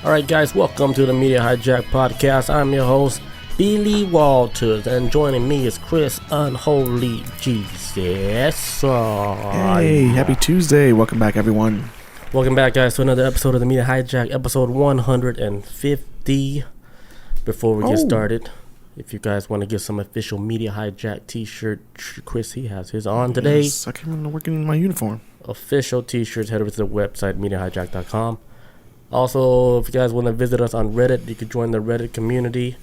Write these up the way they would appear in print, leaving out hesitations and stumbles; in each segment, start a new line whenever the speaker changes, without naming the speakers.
All right, guys, welcome to the Media Hijack Podcast. I'm your host, Billy Walters, and joining me is Chris Unholy Jesus.
Hey, happy Tuesday. Welcome back, everyone.
Welcome back, guys, to another episode of the Media Hijack, episode 150. Before we get started, if you guys want to get some official Media Hijack t-shirt, Chris, he has his on today.
Yes, I came in working in my uniform.
Official t-shirts, head over to the website, MediaHijack.com. Also, if you guys want to visit us on Reddit, you can join the Reddit community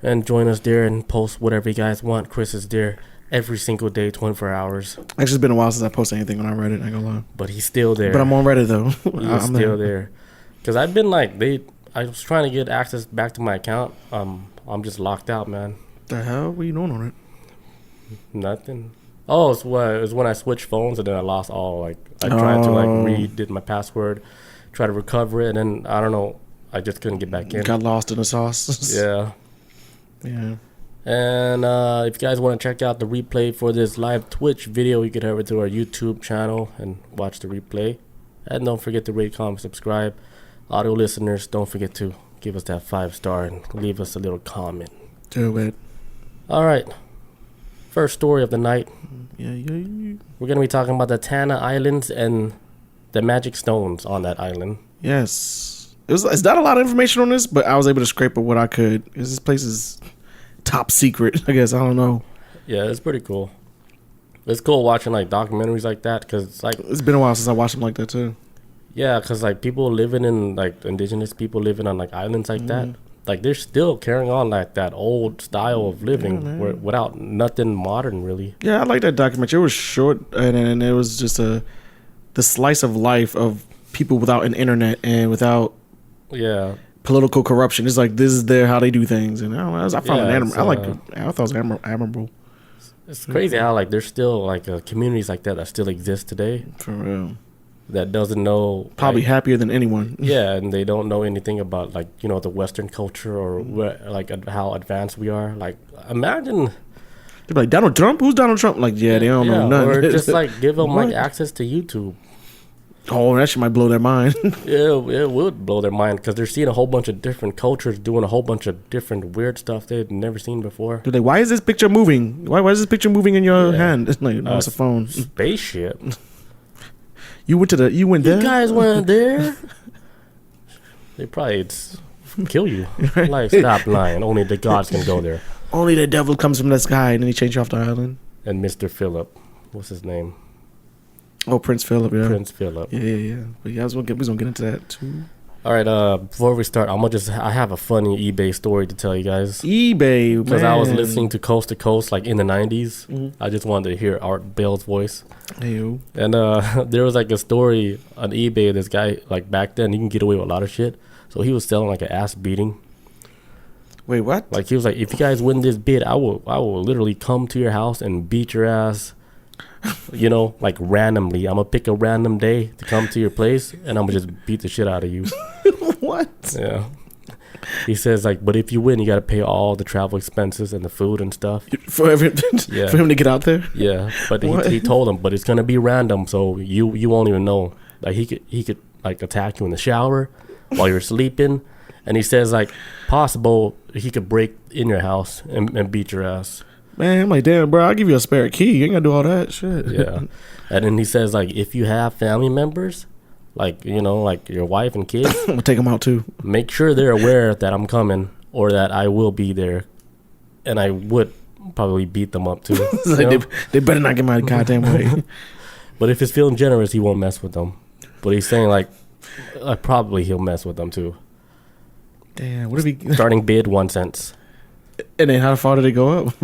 and join us there and post whatever you guys want. Chris is there every single day, 24 hours.
Actually, it's been a while since I posted anything on Reddit, I ain't gonna lie.
But he's still there.
But I'm on Reddit, though.
He's still there. Because I've been like, I was trying to get access back to my account. I'm just locked out, man.
The hell? What are you doing on it?
Nothing. Oh, it was when I switched phones and then I lost all, like, I tried to, like, redid my password, try to recover it, and then, I don't know, I just couldn't get back in.
Got lost in the sauce.
Yeah.
Yeah.
And if you guys want to check out the replay for this live Twitch video, you can head over to our YouTube channel and watch the replay. And don't forget to rate, comment, subscribe. Audio listeners, don't forget to give us that 5-star and leave us a little comment.
Do it.
All right. First story of the night.
Yeah.
We're going to be talking about the Tanna Islands and the magic stones on that island.
Yes. It's not a lot of information on this, but I was able to scrape up what I could. Because this place is top secret, I guess. I don't know.
Yeah, it's pretty cool. It's cool watching, like, documentaries like that because it's like...
It's been a while since I watched them like that, too.
Yeah, because, like, people living in, like, indigenous people living on, like, islands like that, like, they're still carrying on, like, that old style of living without nothing modern, really.
Yeah, I like that documentary. It was short, and it was just the slice of life of people without an internet and without political corruption. It's like, this is how they do things. And I found it admirable. I thought it was admirable.
It's crazy how, like, there's still, like, communities like that still exist today.
For real.
That doesn't know,
probably
like,
happier than anyone.
Yeah, and they don't know anything about, like, you know, the Western culture or like how advanced we are. Like, imagine
they're like, Donald Trump? Who's Donald Trump? Like, they don't know nothing.
Or just like give them like access to YouTube.
Oh, that shit might blow their mind.
Yeah, it would blow their mind because they're seeing a whole bunch of different cultures doing a whole bunch of different weird stuff they've never seen before.
They're like, why is this picture moving? Why is this picture moving in your hand? It's like, no, it's a phone.
Spaceship.
You went there?
You guys went there? They probably kill you. Like, stop lying. Only the gods can go there.
Only the devil comes from the sky, and then he changed you off the island.
And Mr. Philip. What's his name?
Oh, Prince Philip, yeah.
Prince Philip.
Yeah. But yeah, we're gonna get into that, too.
All right, before we start, I have a funny eBay story to tell you guys.
eBay,
because I was listening to Coast to Coast, like, in the 90s. I just wanted to hear Art Bell's voice.
Hey-o.
And there was, like, a story on eBay. This guy, like, back then, he can get away with a lot of shit. So he was selling, like, an ass beating.
Wait, what?
Like, he was like, if you guys win this bid, I will literally come to your house and beat your ass. You know, like, randomly. I'm gonna pick a random day to come to your place, and I'm gonna just beat the shit out of you.
What?
Yeah. He says, like, but if you win, you gotta pay all the travel expenses and the food and stuff.
For him to get out there?
Yeah. But he told him, but it's gonna be random, so you won't even know. Like, he could like attack you in the shower while you're sleeping. And he says, like, possible he could break in your house and beat your ass.
Man, I'm like, damn, bro, I'll give you a spare key. You ain't gotta do all that shit.
Yeah. And then he says, like, if you have family members, like, you know, like your wife and kids,
I'm gonna take them out too.
Make sure they're aware that I'm coming or that I will be there. And I would probably beat them up too.
Like they better not get my goddamn way.
But if he's feeling generous, he won't mess with them. But he's saying, like, probably he'll mess with them too.
Damn, what if he...
Starting bid 1 cent.
And then how far did it go up?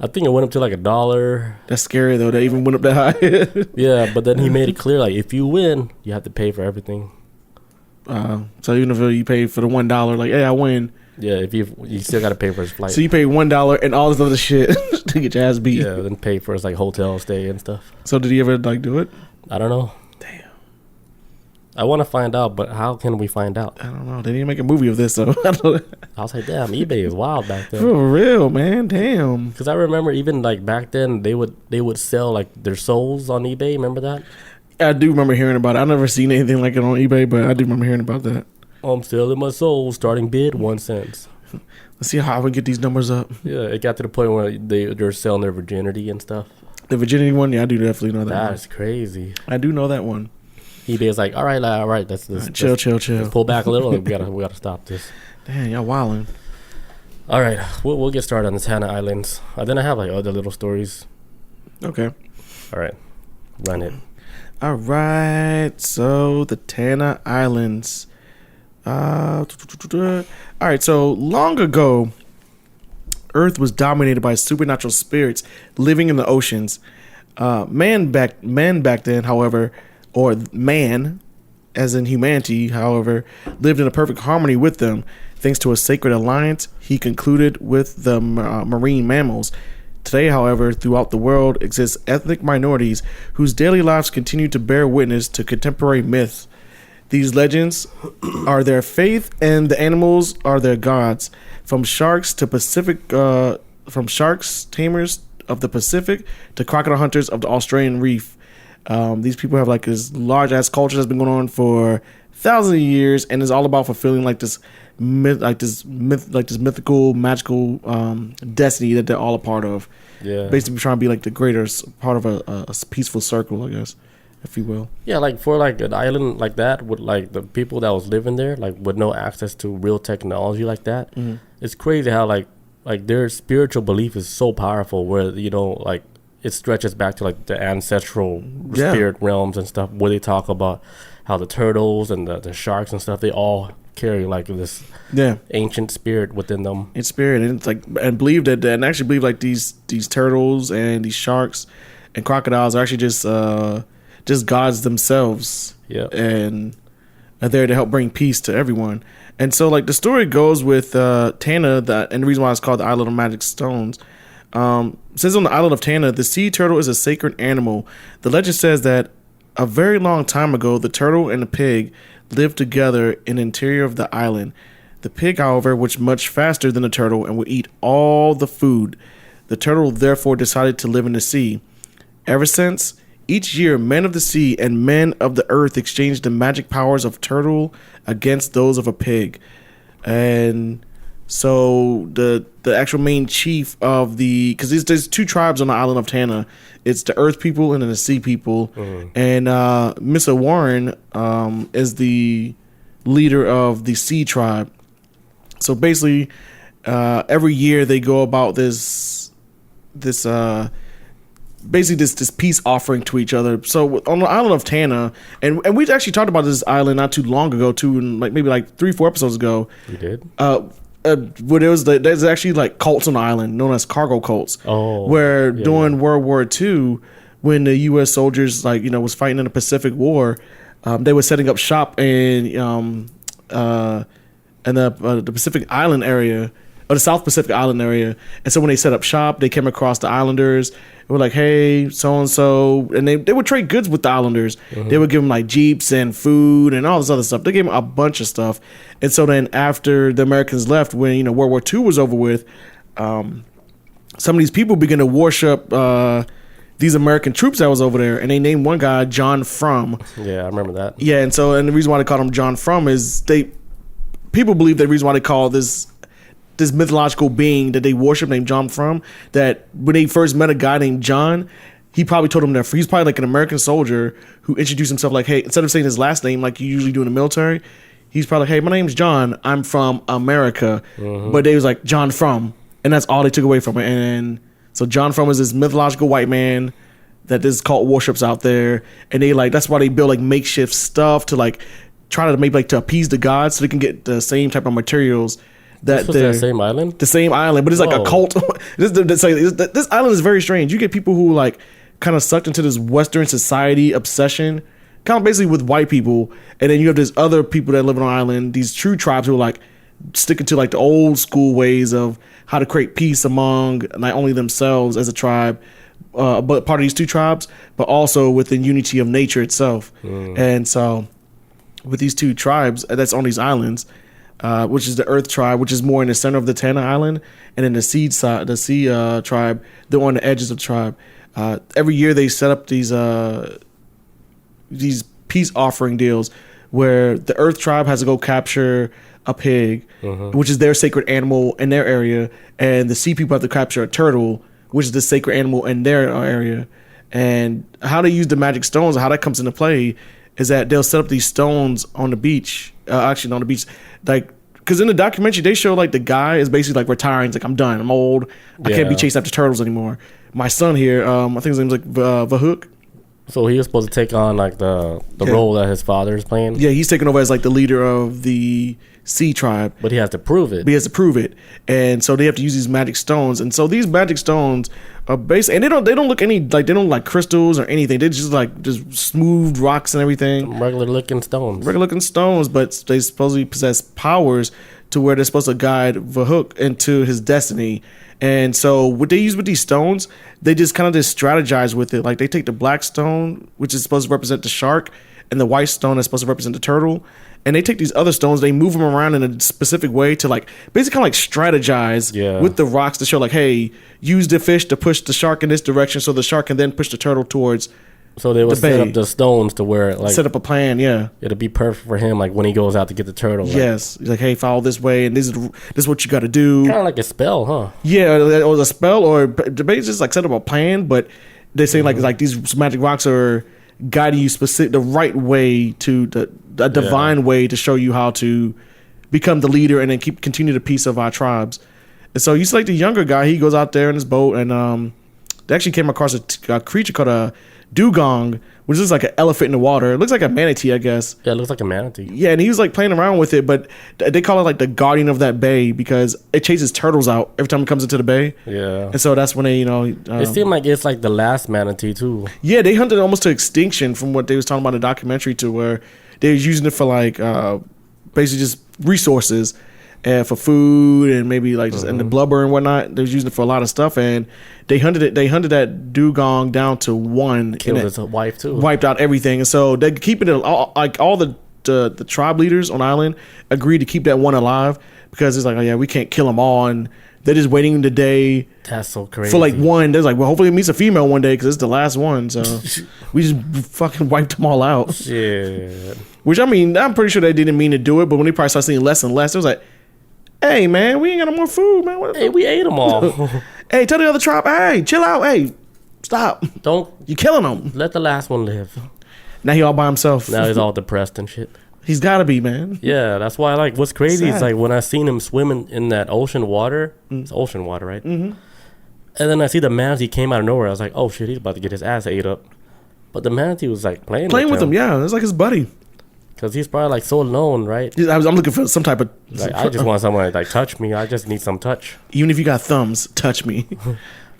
I think it went up to like $1.
That's scary though. They even went up that high.
Yeah, but then he made it clear, like, if you win, you have to pay for everything.
So even if you pay for the $1, like, hey, I win.
Yeah, if you still got to pay for his flight.
So you pay $1 and all this other shit to get your ass beat.
Yeah, then pay for his, like, hotel stay and stuff.
So did he ever, like, do it?
I don't know.
Damn.
I want to find out, but how can we find out?
I don't know. They didn't make a movie of this, though.
I was like, damn, eBay is wild back then.
For real, man. Damn.
Because I remember even, like, back then, they would sell, like, their souls on eBay. Remember that?
I do remember hearing about it. I've never seen anything like it on eBay, but I do remember hearing about that.
I'm selling my soul. Starting bid 1 cent.
Let's see how we get these numbers up.
Yeah, it got to the point where they're selling their virginity and stuff.
The virginity one, yeah, I do definitely know that.
That's crazy.
I do know that one.
eBay's like, all right, let's
chill.
Let's pull back a little. we gotta stop this.
Damn, y'all wildin'.
All right, we'll get started on the Tanna Islands. Then I have like other little stories.
Okay.
All right, run it.
All right, so the Tanna Islands. All right, so long ago, Earth was dominated by supernatural spirits living in the oceans. Man back then, however, or man, as in humanity, however, lived in a perfect harmony with them, thanks to a sacred alliance he concluded with the marine mammals. Today, however, throughout the world exist ethnic minorities whose daily lives continue to bear witness to contemporary myths. These legends are their faith, and the animals are their gods. From sharks tamers of the Pacific to crocodile hunters of the Australian reef. These people have like this large ass culture that's been going on for thousands of years, and it's all about fulfilling this mythical, magical destiny that they're all a part of.
Yeah,
basically trying to be like the greater part of a peaceful circle, I guess, if you will.
Yeah, like for like an island like that with like the people that was living there, like with no access to real technology like that. Mm-hmm. It's crazy how like their spiritual belief is so powerful, where like it stretches back to like the ancestral spirit realms and stuff, where they talk about how the turtles and the sharks and stuff, they all carry like this ancient spirit within them. It's
spirit, and it's like, and believe that, and actually believe like these turtles and these sharks and crocodiles are actually just gods themselves. Yeah, and are there to help bring peace to everyone. And so like the story goes with Tanna, and the reason why it's called the Island of Magic Stones. Says on the island of Tanna, the sea turtle is a sacred animal. The legend says that a very long time ago, the turtle and the pig lived together in the interior of the island. The pig, however, was much faster than the turtle and would eat all the food. The turtle therefore decided to live in the sea. Ever since, each year, men of the sea and men of the earth exchanged the magic powers of turtle against those of a pig. And so the actual main chief of because there's two tribes on the island of Tanna. It's the earth people and then the sea people. Mm-hmm. And Mr. Warren is the leader of the sea tribe. So basically, every year they go about this peace offering to each other. So on the island of Tanna, and we actually talked about this island not too long ago too, and maybe 3-4 episodes ago.
We did.
Where there's actually like cults on the island known as cargo cults. Where during World War II, when the U.S. soldiers was fighting in the Pacific War, they were setting up shop in the Pacific Island area, or the South Pacific Island area. And so when they set up shop, they came across the islanders and were like, hey, so-and-so. And they would trade goods with the islanders. Mm-hmm. They would give them like Jeeps and food and all this other stuff. They gave them a bunch of stuff. And so then after the Americans left, when, World War II was over with, some of these people began to worship these American troops that was over there. And they named one guy John Frum.
Yeah, I remember that.
Yeah, and the reason why they called him John Frum is people believe the reason why they call this mythological being that they worship named John Frum, that when they first met a guy named John, he probably told him that he's probably like an American soldier who introduced himself like, hey, instead of saying his last name like you usually do in the military, he's probably like, hey, my name's John, I'm from America. Mm-hmm. But they was like John Frum, and that's all they took away from it. And so John Frum is this mythological white man that this cult worships out there, and they that's why they build like makeshift stuff to like try to make to appease the gods so they can get the same type of materials.
This was the same island?
The same island, but it's like a cult. This island is very strange. You get people who kind of sucked into this Western society obsession, kind of basically with white people, and then you have these other people that live on the island, these true tribes who are sticking to the old school ways of how to create peace among not only themselves as a tribe, but part of these two tribes, but also within unity of nature itself. And so with these two tribes that's on these islands, which is the Earth tribe, which is more in the center of the Tanna Island, and then the Sea tribe, they're on the edges of the tribe. Every year they set up these peace offering deals where the Earth tribe has to go capture a pig, which is their sacred animal in their area, and the sea people have to capture a turtle, which is the sacred animal in their area. And how they use the magic stones, how that comes into play, is that they'll set up these stones on the beach. Actually, on the beach, like, because in the documentary they show like the guy is basically like retiring. He's like, I'm done. I'm old. I can't be chasing after turtles anymore. My son here, I think his name's like Vahuk.
So he was supposed to take on like the role that his father is playing.
Yeah, he's taking over as like the leader of the sea tribe.
But he has to prove it.
And so they have to use these magic stones. And so these magic stones are based, and they don't look any like, they don't like crystals or anything. They're just like just smooth rocks and everything.
Regular looking stones,
but they supposedly possess powers to where they're supposed to guide Vahuk into his destiny. And so what they use with these stones, they just kind of just strategize with it. Like they take the black stone, which is supposed to represent the shark, and the white stone that's supposed to represent the turtle. And they take these other stones, they move them around in a specific way to like basically kind of like strategize with the rocks to show like, hey, use the fish to push the shark in this direction so the shark can then push the turtle towards. So they would
set up the stones to where like
set up a plan,
it'll be perfect for him, like when he goes out to get the turtle.
Yes, like, hey, follow this way, and this is what you got to do.
Kind of like a spell, huh?
Yeah, it was a spell, or basically just like set up a plan. But they say like these magic rocks are guiding you the right way to the divine way to show you how to become the leader and then continue the peace of our tribes. And so you see like the younger guy, he goes out there in his boat, and they actually came across a creature called a dugong, which is like an elephant in the water. It looks like a manatee, I guess.
Yeah, it looks like a manatee.
Yeah, and he was like playing around with it, but they call it like the guardian of that bay because it chases turtles out every time it comes into the bay.
Yeah.
And so that's when they,
it seemed like it's like the last manatee too.
Yeah, they hunted almost to extinction from what they was talking about in the documentary, to where they was using it for like basically just resources. For food and maybe like just and the blubber and whatnot. They was using it for a lot of stuff, and they hunted that dugong down to one.
Killed his wife too.
Wiped out everything, and so they're keeping it all, like all the tribe leaders on the island agreed to keep that one alive because it's like, oh yeah, we can't kill them all, and they're just waiting the day.
That's so crazy.
For like one, they're like, well, hopefully it meets a female one day because it's the last one. So we just fucking wiped them all out.
Yeah.
Which I mean, I'm pretty sure they didn't mean to do it, but when they probably started seeing less and less, it was like, hey man, we ain't got no more food, man.
Hey, we ate them all.
Hey, tell the other tribe, hey, chill out. Hey, stop. You killing them.
Let the last one live.
Now he all by himself.
Now he's all depressed and shit.
He's gotta be, man.
Yeah, that's why like what's crazy is like when I seen him swimming in that ocean water. It's ocean water, right? Mm-hmm. And then I see the manatee came out of nowhere. I was like, oh shit, he's about to get his ass ate up. But the manatee was like playing with him.
Yeah, it's like his buddy.
Because he's probably like so alone, right?
I'm looking for some type of...
Like, I just want someone to like touch me. I just need some touch.
Even if you got thumbs, touch me.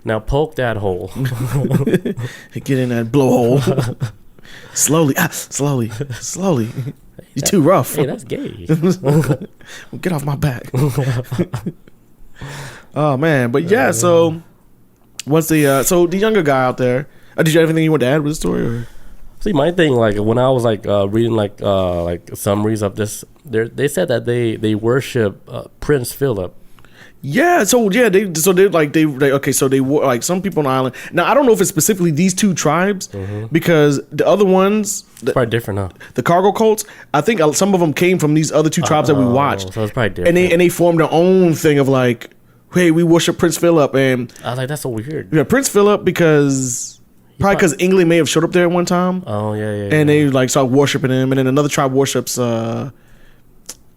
Now poke that hole.
Get in that blowhole. Slowly. Slowly. You're too rough.
Hey, that's gay.
Get off my back. Oh, man. But yeah, so... What's the... so the younger guy out there... did you have anything you want to add with the story? Or?
See, my thing, like when I was like reading like summaries of this, they said that they worship Prince Philip.
Yeah, so they were like some people on the island. Now I don't know if it's specifically these two tribes because the other ones,
probably different, huh?
The cargo cults, I think some of them came from these other two tribes that we watched.
So it's probably different.
And they formed their own thing of like, hey, we worship Prince Philip, and
I was like, that's so weird.
Yeah, Prince Philip because. Probably because England may have showed up there at one time.
Oh, yeah.
And they like started worshiping him. And then another tribe worships, I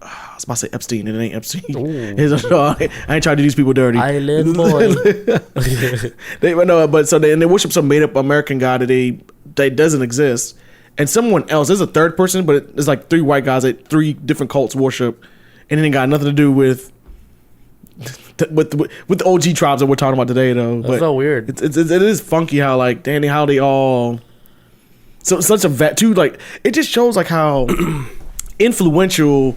was about to say Epstein. It ain't Epstein. I ain't trying to do these people dirty.
Island boy.
They worship some made up American god that doesn't exist. And someone else, there's a third person, but it's like three white guys that three different cults worship. And it ain't got nothing to do with the OG tribes that we're talking about today, though.
That's so weird.
It is funky how like Danny, how they all such a vet too. Like it just shows like how influential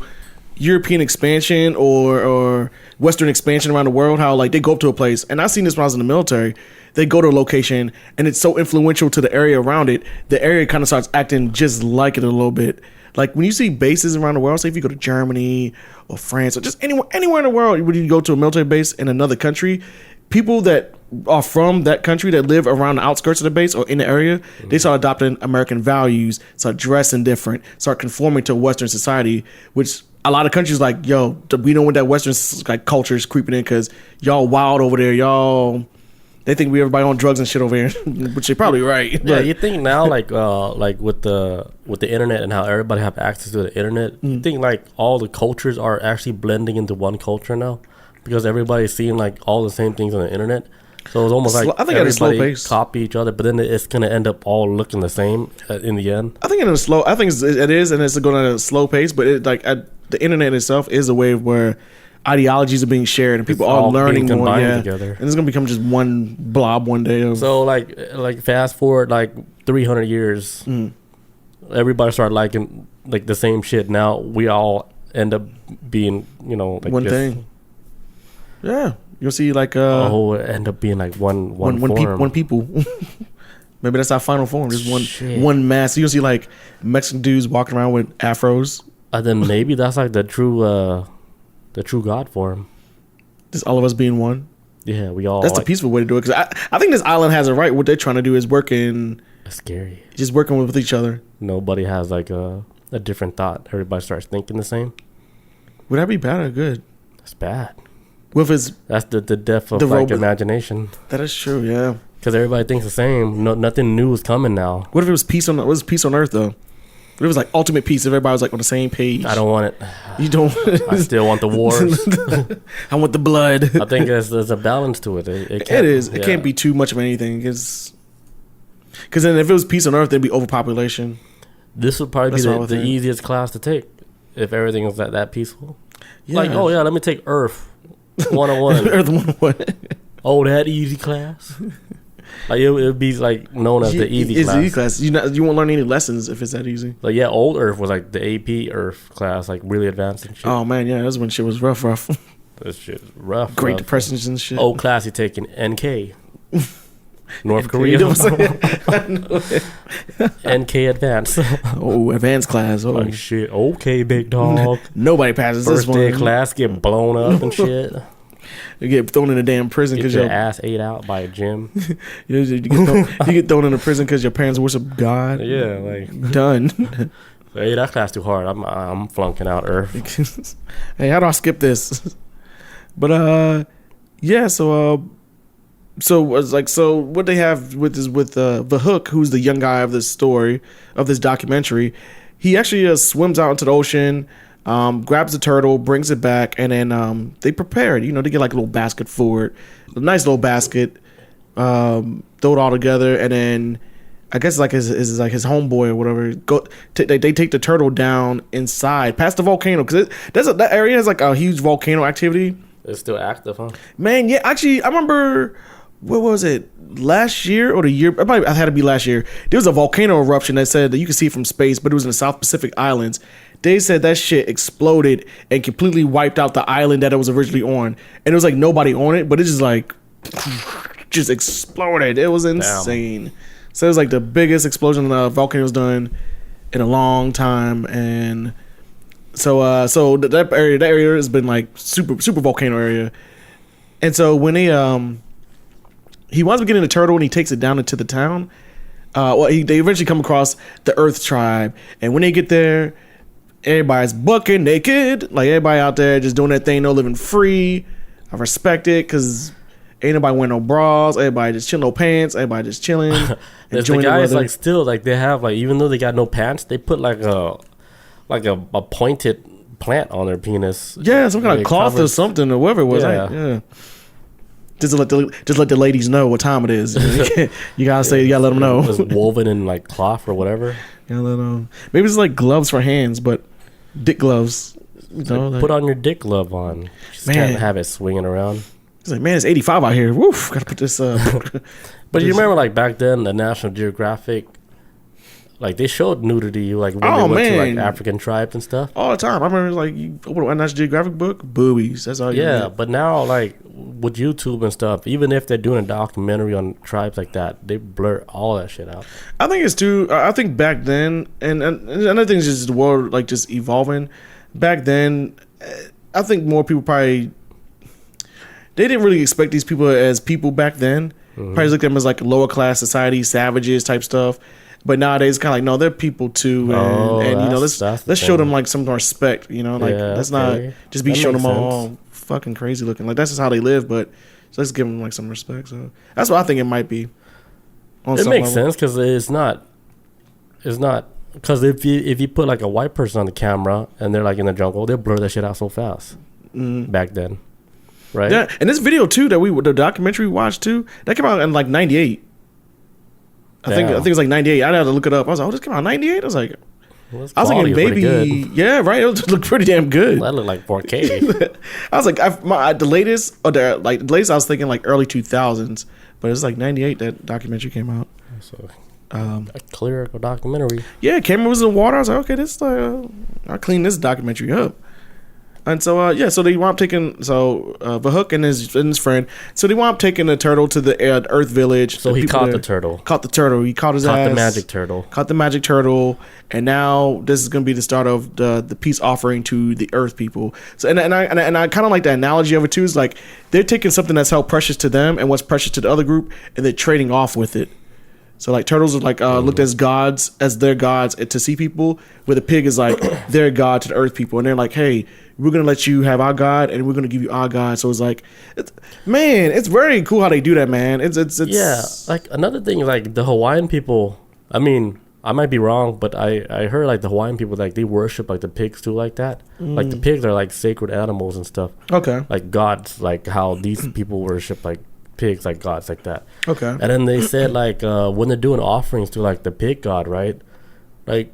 European expansion or Western expansion around the world. How like they go up to a place, and I seen this when I was in the military. They go to a location, and it's so influential to the area around it. The area kind of starts acting just like it a little bit. Like when you see bases around the world, say if you go to Germany or France or just anywhere in the world, when you go to a military base in another country, people that are from that country that live around the outskirts of the base or in the area, they start adopting American values, start dressing different, start conforming to Western society, which a lot of countries like, yo, we don't want that Western like culture is creeping in because y'all wild over there, y'all. They think we everybody on drugs and shit over here, which they probably right.
Yeah, but you think now like with the internet and how everybody have access to the internet, you think like all the cultures are actually blending into one culture now because everybody's seeing like all the same things on the internet. So it's almost like
I think everybody
copy each other, but then it's gonna end up all looking the same in the end.
I think it is, and it's going at a slow pace. But the internet itself is a way where ideologies are being shared and people are learning more together, and it's gonna become just one blob one day.
So like fast forward like 300 years, everybody started liking like the same shit. Now we all end up being like
one thing. Yeah. You'll see like
end up being like one
people. Maybe that's our final form. Just one mass. So you'll see like Mexican dudes walking around with afros.
And then maybe that's like the true God form.
Just all of us being one.
Yeah, we all.
That's the peaceful way to do it. Because I think this island has it right. What they're trying to do is working.
That's scary.
Just working with each other.
Nobody has like a different thought. Everybody starts thinking the same.
Would that be bad or good?
That's bad.
That's
the death of like imagination.
That is true, yeah.
Because everybody thinks the same. Nothing new is coming now.
What if it was peace on Earth though? What if it was like ultimate peace? If everybody was like on the same page.
I don't want it.
You don't.
I still want the wars.
I want the blood.
I think there's a balance to it. It
is. It can't be too much of anything. Because then if it was peace on Earth, there'd be overpopulation.
This would probably be the easiest class to take if everything was that peaceful.
Yeah.
Like, oh yeah, let me take Earth 101.
Earth 101.
Oh, that easy class. Like it would be like known as the easy class.
It's the easy class. You won't learn any lessons if it's that easy.
Like old Earth was like the AP Earth class, like really advanced and shit.
Oh man, yeah, that's when shit was rough.
This shit was rough.
Great Depressions and shit.
Old class you taking NK. North Korea. NK advanced.
Oh, advanced class. Oh
like shit. Okay, big dog.
Nobody passes this one.
First day class get blown up and shit.
You get thrown in a damn prison
because your ass ate out by a gym.
you get thrown in a prison because your parents worship God.
Yeah, like
done.
Hey, that class too hard. I'm flunking out Earth.
Hey, how do I skip this? But yeah. So what they have with the Hook, who's the young guy of this story of this documentary, he actually swims out into the ocean. Grabs the turtle, brings it back, and then they prepare it. They get like a little basket for it, a nice little basket. Throw it all together, and then I guess like his homeboy or whatever. They take the turtle down inside, past the volcano, because that area has like a huge volcano activity.
It's still active, huh?
Man, yeah. Actually, I remember. What was it? Last year or the year? I had to be last year. There was a volcano eruption that said that you could see it from space, but it was in the South Pacific Islands. They said that shit exploded and completely wiped out the island that it was originally on. And it was like nobody on it, but it just like just exploded. It was insane. Damn. So it was like the biggest explosion the volcano's done in a long time. And so that area has been like super volcano area. And so when he winds up getting a turtle and he takes it down into the town. They eventually come across the Earth tribe, and when they get there, everybody's bucket naked. Like everybody out there just doing their thing, living free. I respect it because ain't nobody wearing no bras. Everybody just chilling, no pants. Everybody just chilling.
The guys like still like they have like even though they got no pants, they put like a pointed plant on their penis.
Yeah, some kind of cloth or something or whatever it was. Yeah. Just let the ladies know what time it is. You gotta let them know.
It was woven in like cloth or whatever.
Yeah, let them. Maybe it's like gloves for hands, but dick gloves.
Put on your dick glove on. Just can't have it swinging around.
It's like, man, it's 85 out here. Woof, gotta put this up.
But you remember like back then, the National Geographic, like they showed nudity, like when they went to like African tribes and stuff
all the time. I remember like you open a National Geographic book, boobies. That's all.
But now like with YouTube and stuff, even if they're doing a documentary on tribes like that, they blur all that shit out.
I think it's too. I think back then, and another thing is just the world like just evolving. Back then, I think more people probably they didn't really expect these people as people back then. Probably looked at them as like lower class society, savages type stuff. But nowadays, it's kind of like, no, they're people too, and you know, let's show them like some respect. You know, like let's not just be showing them all fucking crazy looking. Like that's just how they live. But so let's give them like some respect. So that's what I think it might be.
It makes sense because it's not because if you put like a white person on the camera and they're like in the jungle, they'll blur that shit out so fast back then. Right.
Yeah, and this video too the documentary we watched too, that came out in like '98. I think it was like '98. I had to look it up. I was like, oh, this came out in '98. I was like, I was thinking maybe, yeah, right. It looked pretty damn good.
That looked like 4K.
I was like, the latest I was thinking like early 2000s, but it's like '98 that documentary came out.
So a clear documentary.
Yeah, camera was in the water. I was like, okay, this I'll clean this documentary up. And so, so they wound up taking, Vahuk and his friend, so they wound up taking the turtle to the Earth Village.
So he caught the turtle.
Caught the turtle. He caught his ass.
Caught the magic turtle.
Caught the magic turtle. And now this is going to be the start of the peace offering to the Earth people. So, and I kind of like the analogy of it too, is like they're taking something that's held precious to them and what's precious to the other group, and they're trading off with it. So like turtles are like looked as gods, as their gods to sea people, where the pig is like their god to the Earth people, and they're like, hey, we're gonna let you have our god, and we're gonna give you our god. So it's like, it's very cool how they do that, man. It's
yeah. Like another thing, like the Hawaiian people. I mean, I might be wrong, but I heard like the Hawaiian people, like they worship like the pigs too, like that. Like the pigs are like sacred animals and stuff.
Okay.
Like gods, like how these people worship like pigs, like gods, like that.
Okay.
And then they said like when they're doing offerings to like the pig god, right? Like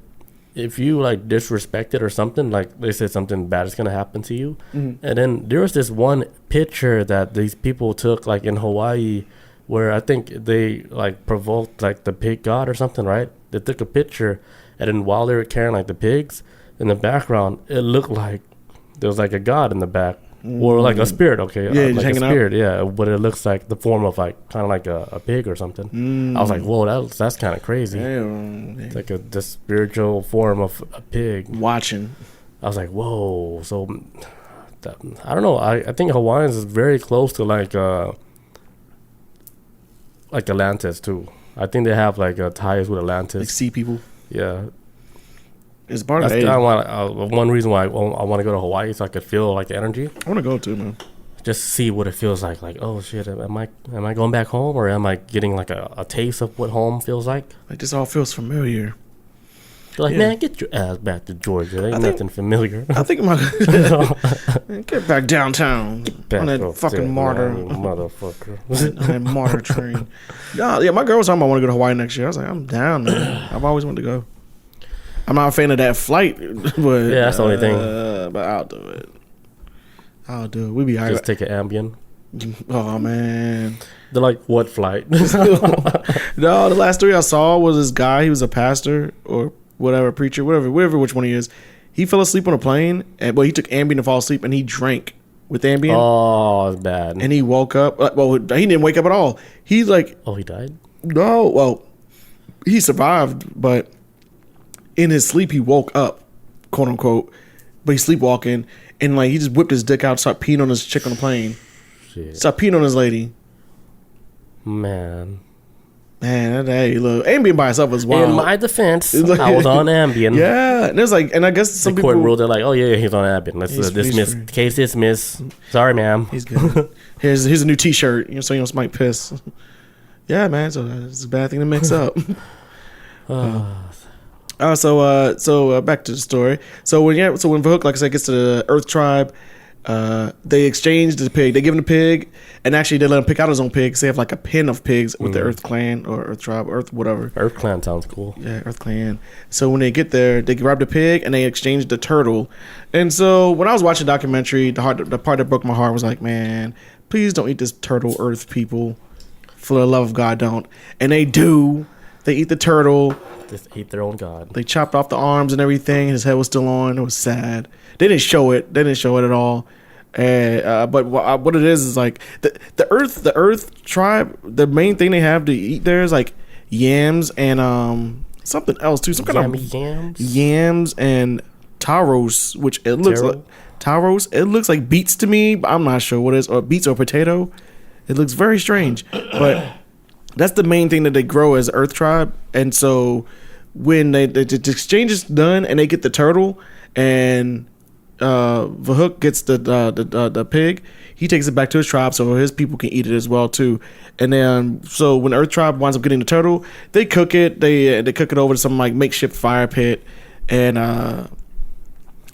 if you like disrespect it or something, like they said something bad is gonna happen to you. And then there was this one picture that these people took like in Hawaii where I think they like provoked like the pig god or something, right? They took a picture, and then while they were carrying like the pigs in the background, it looked like there was like a god in the back. Or like a spirit, okay?
Yeah,
like
hanging
a spirit,
out.
Yeah. But it looks like the form of like kind of like a pig or something. I was like, whoa, that's kind of crazy. It's like the spiritual form of a pig.
Watching.
I was like, whoa. So I don't know. I think Hawaiians is very close to like Atlantis too. I think they have like ties with Atlantis.
Like sea people.
Yeah.
It's part of
it. One reason why I want to go to Hawaii, so I could feel like the energy.
I want to go too, man.
Just see what it feels like. Like, oh shit, am I going back home, or am I getting like a taste of what home feels like?
Like this all feels familiar.
They're like, man, get your ass back to Georgia. There ain't nothing familiar.
I think get back downtown on that fucking martyr,
motherfucker.
on that martyr train. Yeah, my girl was talking about I want to go to Hawaii next year. I was like, I'm down, man. I've always wanted to go. I'm not a fan of that flight, but
yeah, that's the only thing.
But I'll do it. We be
just take an Ambien.
Oh man,
they're like, what flight?
No, the last story I saw was this guy. He was a pastor or whatever, preacher, whatever, which one he is. He fell asleep on a plane, but he took Ambien to fall asleep, and he drank with Ambien.
Oh, it's bad.
And he woke up. Well, he didn't wake up at all. He's like,
oh, he died?
No, well, he survived, but in his sleep, he woke up, quote unquote, but he's sleepwalking, and like he just whipped his dick out, started peeing on his chick on the plane.
Shit.
Started peeing on his lady.
Man,
hey, look, Ambien by itself is wild.
In my defense, I was on Ambien.
Yeah, and it was like, and I guess some
the court ruled, they're like, oh yeah, he's on Ambien. Let's dismiss. Case dismissed. Sorry, ma'am.
He's good. Here's a new T-shirt, so you don't smell piss. Yeah, man. So it's a bad thing to mix up. So back to the story. So when Vahuk, like I said, gets to the Earth tribe, they exchange the pig. They give him the pig, and actually they let him pick out his own pig. So they have like a pen of pigs with the Earth clan or Earth tribe, Earth whatever.
Earth clan sounds cool.
Yeah, Earth clan. So when they get there, they grab the pig and they exchange the turtle. And so when I was watching the documentary, the part that broke my heart was like, man, please don't eat this turtle, Earth people. For the love of God, don't. And they do. They eat the turtle.
Just eat their own god.
They chopped off the arms and everything. His head was still on. It was sad. They didn't show it. at all. But what it is like the Earth tribe. The main thing they have to eat there is like yams and something else too. Some kind of
yams.
Yams and taros, which it looks like Taros. It looks like beets to me, but I'm not sure what it is, or beets or potato. It looks very strange, but that's the main thing that they grow as Earth Tribe. And so when the exchange is done and they get the turtle, and Vahuk gets the pig, he takes it back to his tribe so his people can eat it as well too. And then so when Earth Tribe winds up getting the turtle, they cook it. They cook it over to some like makeshift fire pit, and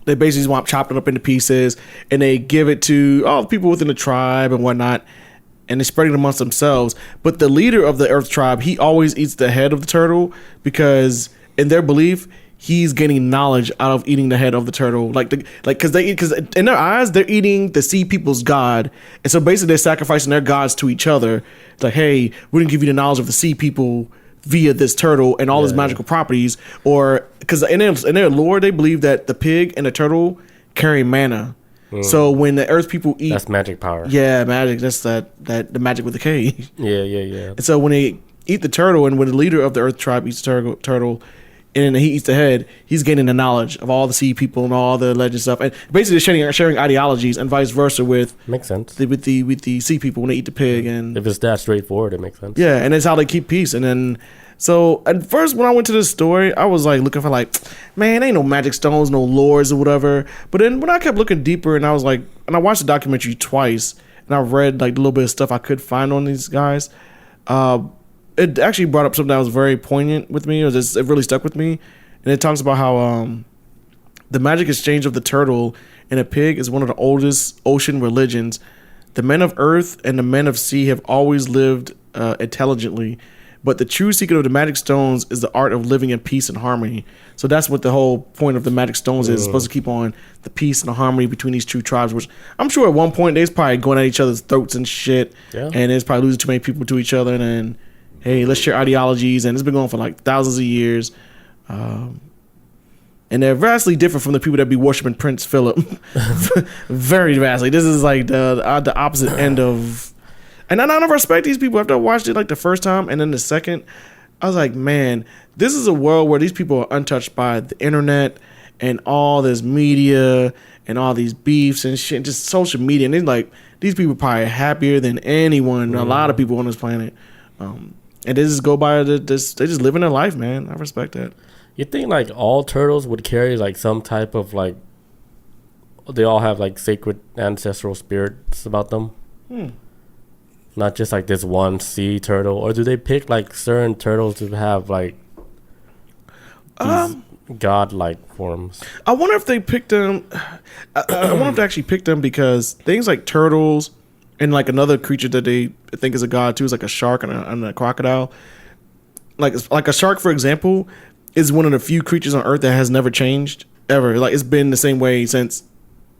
they basically just want to chop it up into pieces, and they give it to all the people within the tribe and whatnot, and they spread it amongst themselves. But the leader of the Earth Tribe, he always eats the head of the turtle because in their belief, he's gaining knowledge out of eating the head of the turtle, because in their eyes they're eating the sea people's god, and so basically they're sacrificing their gods to each other. It's like, hey, we're gonna give you the knowledge of the sea people via this turtle and all his magical properties, or because in their lore they believe that the pig and the turtle carry mana. So when the Earth people eat,
that's magic power.
Yeah, magic. That's the magic with the K.
Yeah.
And so when they eat the turtle, and when the leader of the Earth Tribe eats the turtle, and he eats the head, he's gaining the knowledge of all the sea people and all the legend stuff, and basically sharing ideologies, and vice versa with
makes sense
with the sea people when they eat the pig. And
if it's that straightforward, it makes sense.
Yeah, and that's how they keep peace. And then so at first when I went to this story, I was like looking for like, man, ain't no magic stones, no lores or whatever. But then when I kept looking deeper, and I was like, and I watched the documentary twice, and I read like a little bit of stuff I could find on these guys. It actually brought up something that was very poignant with me. It really stuck with me. And it talks about how the magic exchange of the turtle and a pig is one of the oldest ocean religions. The men of earth and the men of sea have always lived intelligently, but the true secret of the magic stones is the art of living in peace and harmony. So that's what the whole point of the magic stones is. It's supposed to keep on the peace and the harmony between these two tribes, which I'm sure at one point they's probably going at each other's throats and shit. Yeah. And it's probably losing too many people to each other, and then, hey, let's share ideologies, and it's been going for like thousands of years. And they're vastly different from the people that be worshiping Prince Philip. Very vastly. This is like the opposite end of... And I don't respect these people. After I watched it like the first time and then the second, I was like, man, this is a world where these people are untouched by the internet and all this media and all these beefs and shit, just social media. And these people are probably happier than anyone, a lot of people on this planet. And they just go by this. They just living their life, man. I respect that.
You think like all turtles would carry like some type of like, they all have like sacred ancestral spirits about them? Not just like this one sea turtle, or do they pick like certain turtles to have like these godlike forms? I wonder if they picked them.
I wonder if they actually picked them because things like turtles and like another creature that they think is a god too is like a shark and a crocodile. Like a shark, for example, is one of the few creatures on Earth that has never changed ever. Like it's been the same way since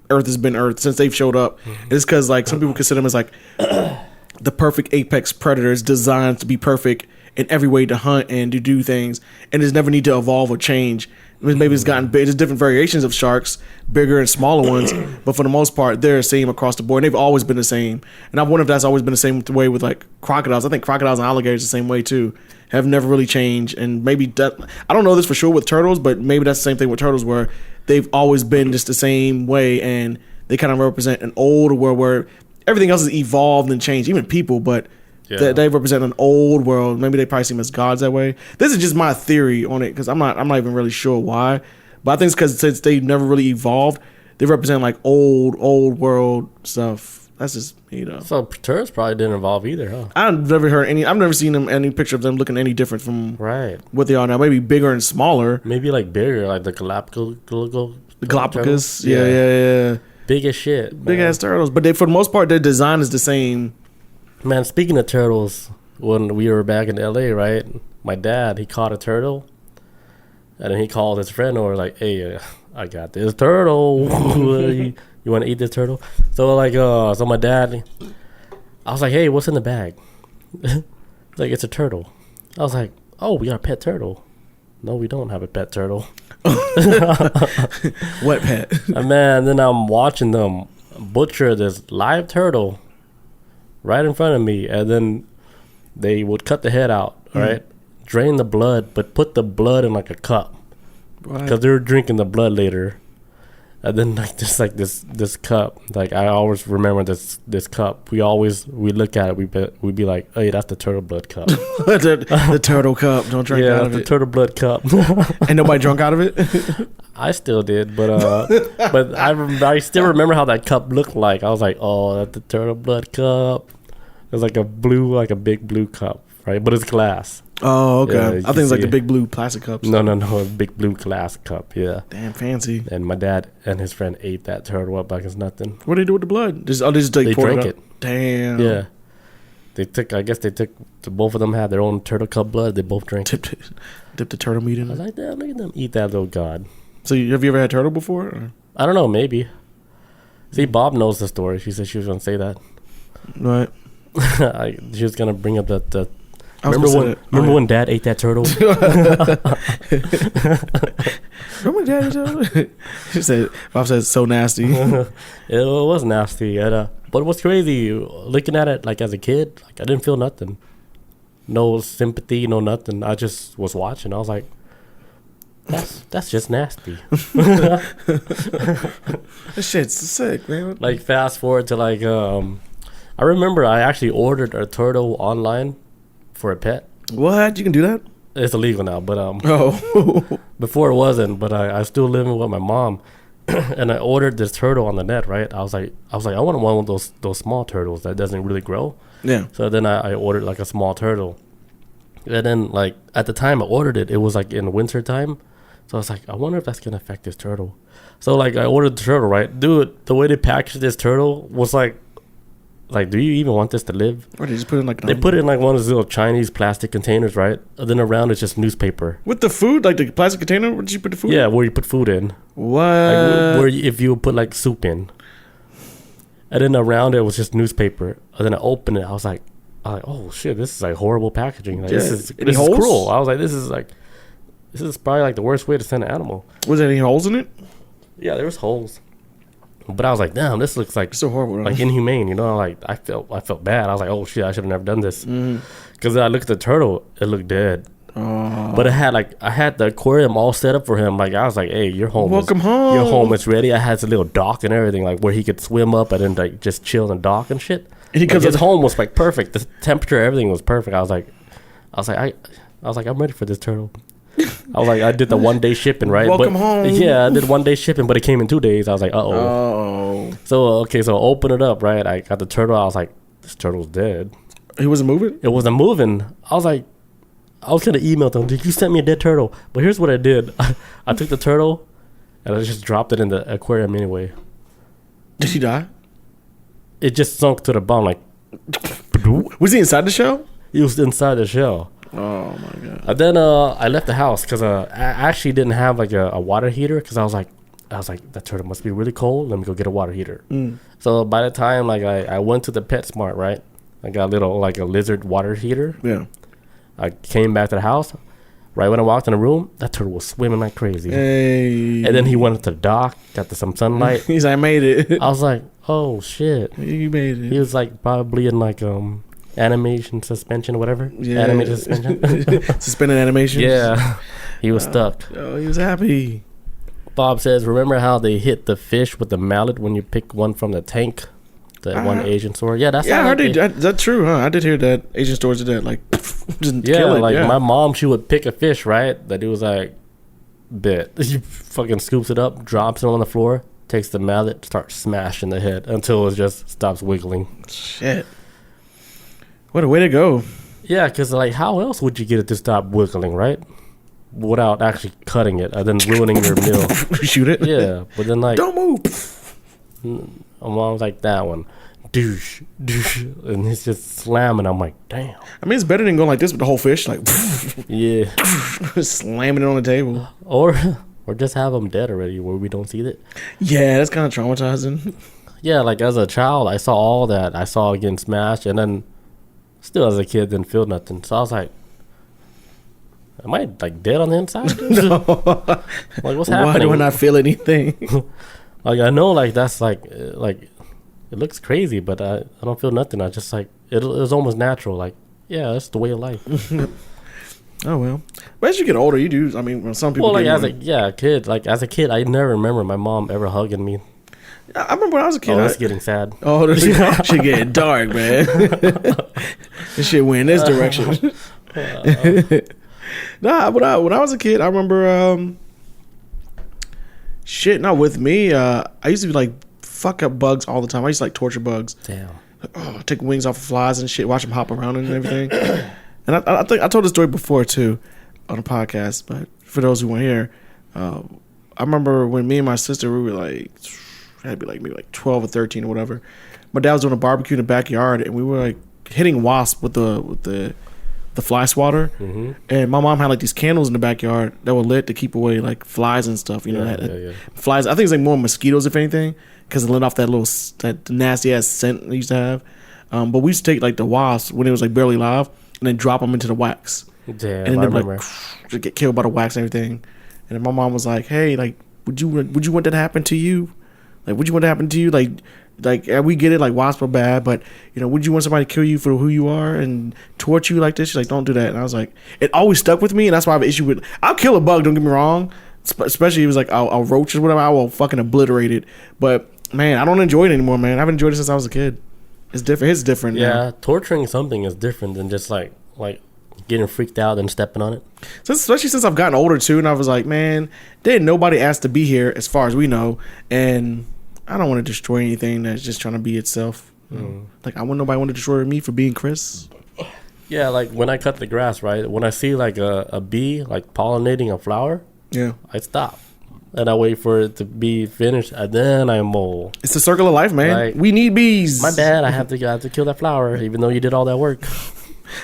Earth has been Earth, since they've showed up. It's because like some people consider them as like the perfect apex predator. Is designed to be perfect in every way to hunt and to do things, and it's never need to evolve or change. Maybe it's gotten big. There's different variations of sharks, bigger and smaller ones, but for the most part, they're the same across the board. And they've always been the same. And I wonder if that's always been the same way with like crocodiles. I think crocodiles and alligators the same way too. Have never really changed. And maybe that, I don't know this for sure with turtles, but maybe that's the same thing with turtles, where they've always been just the same way, and they kind of represent an old world where everything else has evolved and changed, even people, but they represent an old world. Maybe they probably see them as gods that way. This is just my theory on it, because I'm not even really sure why, but I think it's because since they never really evolved, they represent like old world stuff. That's just,
So turtles probably didn't evolve either, huh?
I've never seen any picture of them looking any different from what they are now. Maybe bigger and smaller.
Maybe like bigger, like the Galapagos.
Yeah.
Big as shit.
Big ass turtles. But for the most part, their design is the same.
Man, speaking of turtles, when we were back in LA, right? My dad, he caught a turtle. And then he called his friend over like, hey, I got this turtle. You want to eat this turtle? So like, so my dad, I was like, hey, what's in the bag? Like, it's a turtle. I was like, oh, we got a pet turtle. No, we don't have a pet turtle.
What pet?
And man, then I'm watching them butcher this live turtle right in front of me, and then they would cut the head out, right? Drain the blood, but put the blood in like a cup because they were drinking the blood later. And then like just like this cup, like I always remember this cup. We look at it, we'd be like, hey, that's the turtle blood cup.
the turtle cup. Don't drink out of it.
Yeah, the turtle blood cup.
And nobody drunk out of it.
I still did, but I still remember how that cup looked like. I was like, oh, that's the turtle blood cup. It was like a big blue cup, right? But it's glass.
Oh, okay.
Yeah,
I think it's like the big blue plastic cups.
No, a big blue glass cup. Yeah.
Damn fancy.
And my dad and his friend ate that turtle up like it's nothing.
What do they do with the blood?
They drank it.
Damn.
Yeah. I guess both of them had their own turtle cup blood. They both drank it.
Dipped the turtle meat in it.
I was like, damn, look at them eat that little god.
So have you ever had turtle before? Or?
I don't know, maybe. See, Bob knows the story. She said she was going to say that.
Right.
She was going to bring up that. Remember when Dad ate that turtle?
Remember when Dad ate that turtle? Bob said, so nasty.
It was nasty. But what's crazy, looking at it like as a kid, like I didn't feel nothing. No sympathy, no nothing. I just was watching. I was like, that's just nasty.
This shit's sick, man.
Like fast forward to like I remember I actually ordered a turtle online for a pet.
What? You can do that?
It's illegal now, but
oh.
Before it wasn't, but I still living with my mom. And I ordered this turtle on the net, right? I was like I want one of those small turtles that doesn't really grow.
Yeah.
So then I ordered like a small turtle. And then like at the time I ordered it was like in winter time. So I was like, I wonder if that's gonna affect this turtle. So like I ordered the turtle, right? Dude, the way they packaged this turtle was like, do you even want this to live?
Or they just put it in like
they put it in like one of those little Chinese plastic containers, right? And then around it's just newspaper.
With the food, like the plastic container, where did you put the food?
Yeah, where you put food in.
What?
Like if you put like soup in. And then around it was just newspaper. And then I opened it. I was like, oh shit, this is like horrible packaging. Like, This is cruel. I was like, this is probably like the worst way to send an animal.
Was there any holes in it?
Yeah, there was holes. But I was like, damn, this looks like
so horrible,
like inhumane, you know. Like I felt bad. I was like, oh shit, I should have never done this. Because I looked at the turtle, it looked dead.
Oh.
But I had the aquarium all set up for him. Like I was like, hey, your home.
Welcome home.
Your home is ready. I had a little dock and everything, like where he could swim up and then like just chill and dock and shit. And his home was like perfect. The temperature, everything was perfect. I was like, I'm ready for this turtle. I was like, I did the 1 day shipping, right?
Welcome home.
Yeah, I did 1 day shipping, but it came in 2 days. I was like, uh-oh. So open it up, right? I got the turtle. I was like, this turtle's dead.
He wasn't moving?
It wasn't moving. I was like, I was going to email them. Did you send me a dead turtle? But here's what I did. I took the turtle and I just dropped it in the aquarium anyway.
Did he die?
It just sunk to the bottom. Like,
was he inside the shell?
He was inside the shell.
Oh my god!
And then I left the house because I actually didn't have like a water heater because I was like that turtle must be really cold. Let me go get a water heater. So by the time like I went to the PetSmart, right? I got a little like a lizard water heater.
Yeah.
I came back to the house. Right when I walked in the room, that turtle was swimming like crazy.
Hey.
And then he went to the dock, got some sunlight.
He's like, I made it.
I was like, oh shit.
You made it.
He was like probably in like animation suspension or whatever. Yeah. Animation suspension.
Suspended animation.
Yeah. He was stuck.
Oh, he was happy.
Bob says, remember how they hit the fish with the mallet when you pick one from the tank? That one Asian store. Yeah, that's
I heard that's true, huh? I did hear that Asian stores did that. Like, just
kill it. Like my mom, she would pick a fish, right? That it was like, bit. He fucking scoops it up, drops it on the floor, takes the mallet, starts smashing the head until it just stops wiggling.
Shit. What a way to go.
Yeah, because like, how else would you get it to stop wiggling, right? Without actually cutting it and then ruining your meal.
Shoot it?
Yeah, but then like,
don't move.
My mom's like, that one, douche, and he's just slamming. I'm like, damn.
I mean, it's better than going like this with the whole fish, like,
yeah,
slamming it on the table,
or just have them dead already where we don't see it.
Yeah, that's kind of traumatizing.
Yeah, like as a child, I saw all that. I saw it getting smashed, and then still as a kid, didn't feel nothing. So I was like, am I like dead on the inside?
No.
Like, what's happening?
Why do I not feel anything?
Like I know, like that's like it looks crazy, but I don't feel nothing. I just like it was almost natural. Like, yeah, that's the way of life.
Oh well, but as you get older, you do. I mean, some people.
Well, like as a kid, I never remember my mom ever hugging me.
I remember when I was a kid.
Oh, it's getting sad.
Oh, this shit getting dark, man. This shit went in this direction. Nah, but when I was a kid, I remember. Shit, not with me. I used to be like fuck up bugs all the time. I used to like torture bugs.
Damn.
Take wings off of flies and shit. Watch them hop around and everything. And I think I told this story before too on a podcast. But for those who weren't here, I remember when me and my sister we were like. Had to be like maybe like 12 or 13 or whatever. My dad was doing a barbecue in the backyard, and we were like hitting wasps with the fly swatter. Mm-hmm. And my mom had like these candles in the backyard that were lit to keep away like flies and stuff. You know, flies. I think it's like more mosquitoes if anything, because it lit off that nasty ass scent they used to have. But we used to take like the wasps when it was like barely live, and then drop them into the wax.
Damn,
and then
I remember.
Like get killed by the wax and everything. And then my mom was like, "Hey, like, would you want that to happen to you?" Like, would you want to happen to you? Like we get it, like, wasps are bad, but, you know, would you want somebody to kill you for who you are and torture you like this? She's like, don't do that. And I was like, it always stuck with me, and that's why I have an issue with, I'll kill a bug, don't get me wrong, especially if it was like a roach or whatever, I will fucking obliterate it. But, man, I don't enjoy it anymore, man. I haven't enjoyed it since I was a kid. It's different. It's different.
Yeah,
now.
torturing something is different than just, like getting freaked out and stepping on it.
Especially since I've gotten older, too, and I was like, man, there ain't nobody asked to be here as far as we know, and I don't want to destroy anything that's just trying to be itself. Like, I want nobody want to destroy me for being Chris.
Yeah, like when I cut the grass, right? When I see like a bee like pollinating a flower,
yeah,
I stop and I wait for it to be finished, and then I mow.
It's the circle of life, man. Like, we need bees.
My bad. I have to kill that flower, even though you did all that work.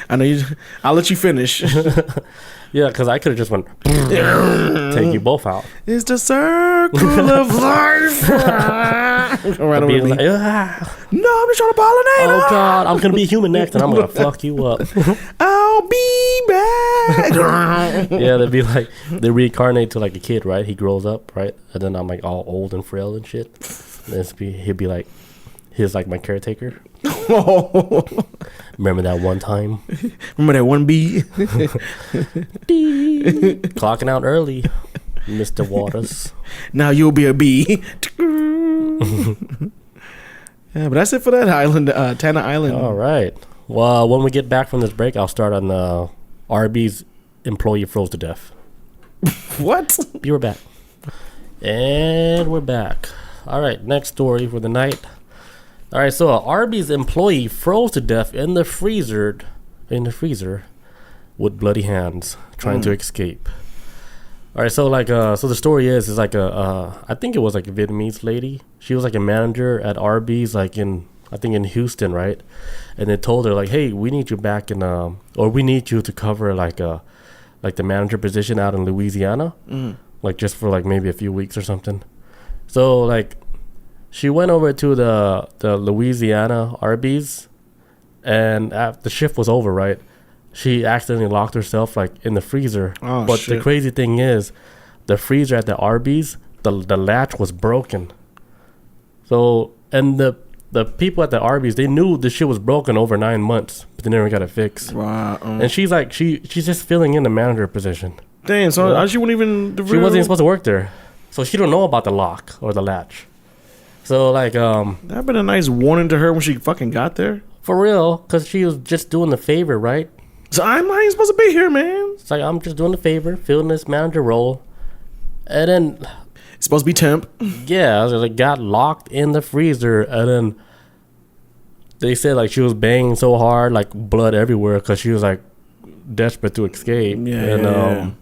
I know you. I'll let you finish.
Yeah, because I could have just went take you both out.
It's the circle of life. Right over me. Like, no, I'm just trying to pollinate.
Oh God, I'm gonna be human next, and I'm gonna fuck you up.
I'll be back.
Yeah, they reincarnate to like a kid, right? He grows up, right, and then I'm like all old and frail and shit. And he'd be like, he's like my caretaker. Remember that one time?
Remember that one bee?
Clocking out early, Mr. Waters.
Now you'll be a bee. Yeah, but that's it for that island, Tanna Island.
All right. Well, when we get back from this break, I'll start on Arbys employee froze to death.
What?
Be right back. And we're back. All right, next story for the night. All right, so an Arbys employee froze to death in the freezer with bloody hands, trying to escape. All right, so so the story is like I think it was like a Vietnamese lady. She was like a manager at Arbys, like in Houston, right? And they told her like, hey, we need you back or we need you to cover like the manager position out in Louisiana, like just for like maybe a few weeks or something. So like. She went over to the Louisiana Arbys, and after the shift was over, right? She accidentally locked herself like in the freezer. Oh, but shit. The crazy thing is, the freezer at the Arbys, the latch was broken. So, and the people at the Arbys, they knew the shit was broken over 9 months, but they never got it fixed. Wow. And she's like, she's just filling in the manager position.
Damn. So she wasn't even.
She wasn't even supposed to work there, so she don't know about the lock or the latch. So, like,
that'd been a nice warning to her when she fucking got there.
For real, because she was just doing the favor, right?
So I'm not even supposed to be here, man.
It's like, I'm just doing the favor, filling this manager role. And then...
It's supposed to be temp.
Yeah, it got locked in the freezer, and then they said, like, she was banging so hard, like, blood everywhere, because she was, like, desperate to escape. Yeah, and,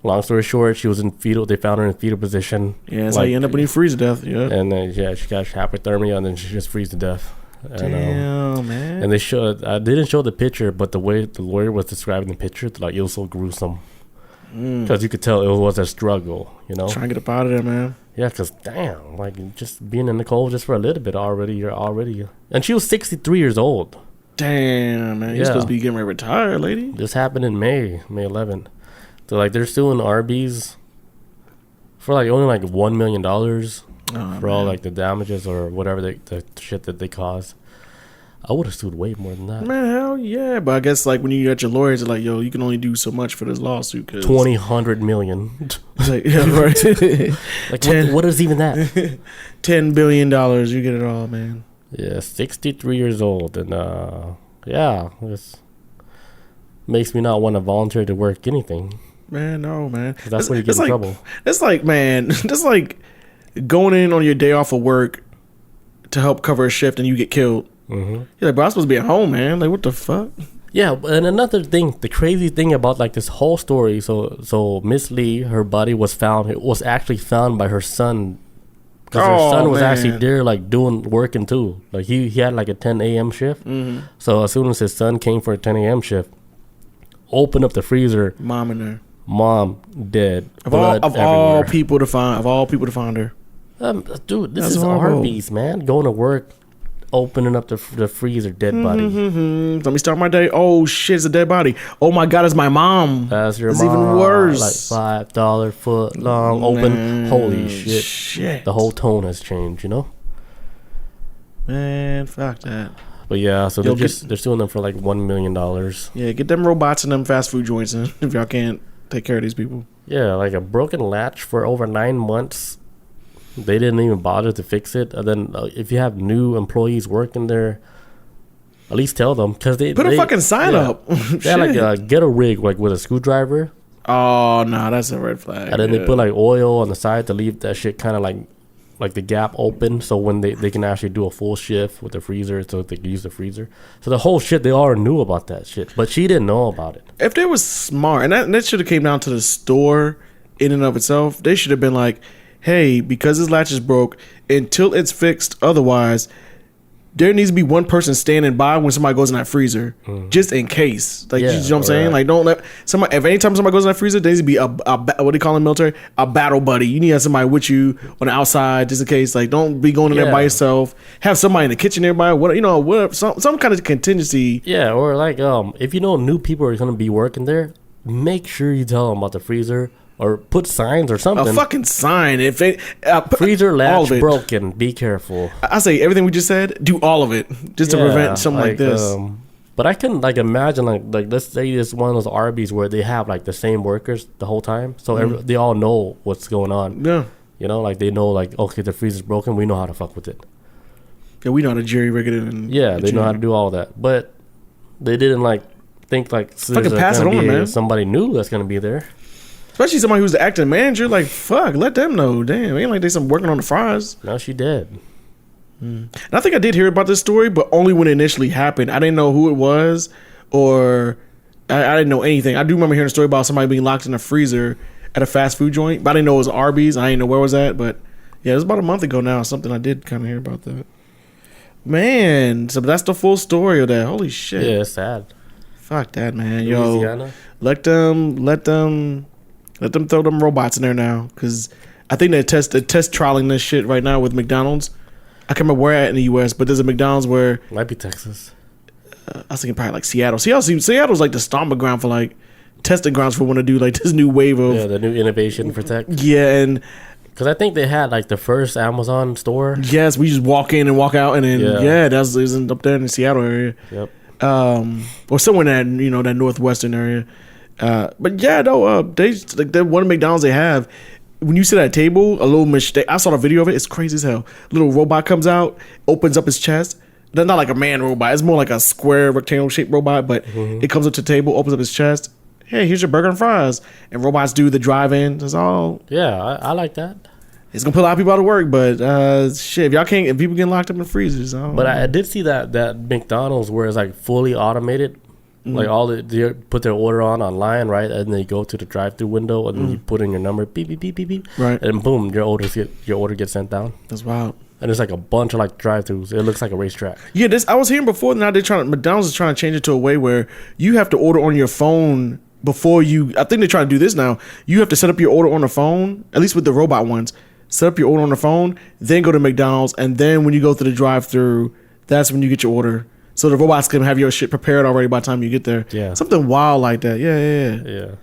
long story short, she was in fetal. They found her in fetal position.
Yeah, that's how you end up when you freeze to death. Yeah,
and then she got hypothermia, and then she just freeze to death.
Damn, man.
And they didn't show the picture, but the way the lawyer was describing the picture, like it was so gruesome because you could tell it was a struggle. You know,
trying to get up out of there, man.
Yeah, because damn, like just being in the cold just for a little bit you're already. And she was 63 years old.
Damn, man. You're supposed to be getting ready to retire, lady.
This happened in May 11th. So, like, they're suing Arbys for, like, only, like, $1 million for all, like, the damages or whatever the shit that they caused. I would have sued way more than that.
Man, hell yeah. But I guess like when you got your lawyers, it's like, yo, you can only do so much for this lawsuit.
100 million.
Like, yeah, right.
Like, what is even that?
$10 billion. You get it all, man.
Yeah, 63 years old. And, yeah, this makes me not want to volunteer to work anything.
Man, no, man.
That's where you get in trouble.
It's like, man, that's like going in on your day off of work to help cover a shift and you get killed. You're like, bro, I'm supposed to be at home, man. Like, what the fuck?
Yeah, and another thing, the crazy thing about like this whole story. So Miss Lee, her body was found. It was actually found by her son, because her son was actually there, like working too. Like he had like a 10 a.m. shift. So as soon as his son came for a 10 a.m. shift, opened up the freezer.
Mom in there.
Mom dead.
Of all people to find her.
Dude, this is Arbys, man. Going to work, opening up the freezer, dead body.
Let me start my day. Oh shit, it's a dead body. Oh my god, it's my mom.
That's your
it's
mom.
It's even worse.
Like $5 foot long, open. Holy shit. The whole tone has changed, you know?
Man, fuck that.
But yeah, so they're suing them for like $1 million.
Yeah, get them robots in them fast food joints in if y'all can't take care of these people.
Yeah, like a broken latch for over 9 months. They didn't even bother to fix it. And then if you have new employees working there, at least tell them, because they
put a fucking sign up.
They had like get a rig like with a screwdriver.
Oh no, that's a red flag.
And then they put like oil on the side to leave that shit kind of like the gap open, so when they can actually do a full shift with the freezer, so they can use the freezer. So the whole shit, they already knew about that shit, but she didn't know about it.
If they was smart, and that should have came down to the store in and of itself, they should have been like, hey, because this latch is broke, until it's fixed, otherwise, there needs to be one person standing by when somebody goes in that freezer, just in case. Like, you know what I'm saying? Like, don't let somebody. If anytime somebody goes in that freezer, there needs to be a what do you call it in the military? A battle buddy. You need to have somebody with you on the outside, just in case. Like, don't be going in there by yourself. Have somebody in the kitchen nearby. Whatever, some kind of contingency.
Yeah, or like if you know new people are gonna be working there, make sure you tell them about the freezer. Or put signs or something.
A fucking sign. If it
freezer latch broken, be careful.
I say everything we just said. Do all of it just to prevent something like this.
But I can like imagine like let's say it's one of those Arbys where they have like the same workers the whole time, so they all know what's going on.
Yeah,
you know, like they know like, okay, the freezer's broken. We know how to fuck with it.
Yeah, we know how to jerry rig it. And
they know how to do all that, but they didn't like think like
fucking pass it on, man.
Somebody new that's gonna be there.
Especially somebody who's the acting manager, like, fuck, let them know. Damn, ain't like they some working on the fries.
No, she did.
And I think I did hear about this story, but only when it initially happened. I didn't know who it was, or I didn't know anything. I do remember hearing a story about somebody being locked in a freezer at a fast food joint, but I didn't know it was Arbys. I didn't know where it was at, but yeah, it was about a month ago now. Something I did kind of hear about that. Man, so that's the full story of that. Holy shit.
Yeah, it's sad.
Fuck that, man. Yo, let them throw them robots in there now, because I think they're test trialing this shit right now with McDonald's. I can't remember where at in the U.S., but there's a McDonald's where...
Might be Texas.
I was thinking probably like Seattle. Seattle's like the stomping ground for like testing grounds for when to do like this new wave of...
Yeah, the new innovation for tech.
Yeah, and...
Because I think they had like the first Amazon store.
Yes, we just walk in and walk out, and then that's up there in the Seattle area.
Yep.
Or somewhere in that, that northwestern area. But yeah, no, they like that one McDonald's they have. When you sit at a table, a little mistake. I saw the video of it. It's crazy as hell. Little robot comes out, opens up his chest. They're not like a man robot. It's more like a square rectangle shaped robot. But it comes up to the table, opens up his chest. Hey, here's your burger and fries. And robots do the drive-in. That's all.
Yeah, I like that.
It's gonna put a lot of people out of work, but shit, if people getting locked up in freezers. But
I did see that McDonald's where it's like fully automated. Like they put their order online, right, and then you go to the drive-through window, and then you put in your number, beep beep beep beep beep,
right,
and boom, your order gets sent down.
That's wild.
And there's like a bunch of like drive-throughs. It looks like a racetrack.
Yeah, I was hearing before. Now McDonald's is trying to change it to a way where you have to order on your phone before you. I think they're trying to do this now. You have to set up your order on the phone, at least with the robot ones. Set up your order on the phone, then go to McDonald's, and then when you go through the drive-through, that's when you get your order. So the robots can have your shit prepared already by the time you get there.
Yeah.
Something wild like that. Yeah.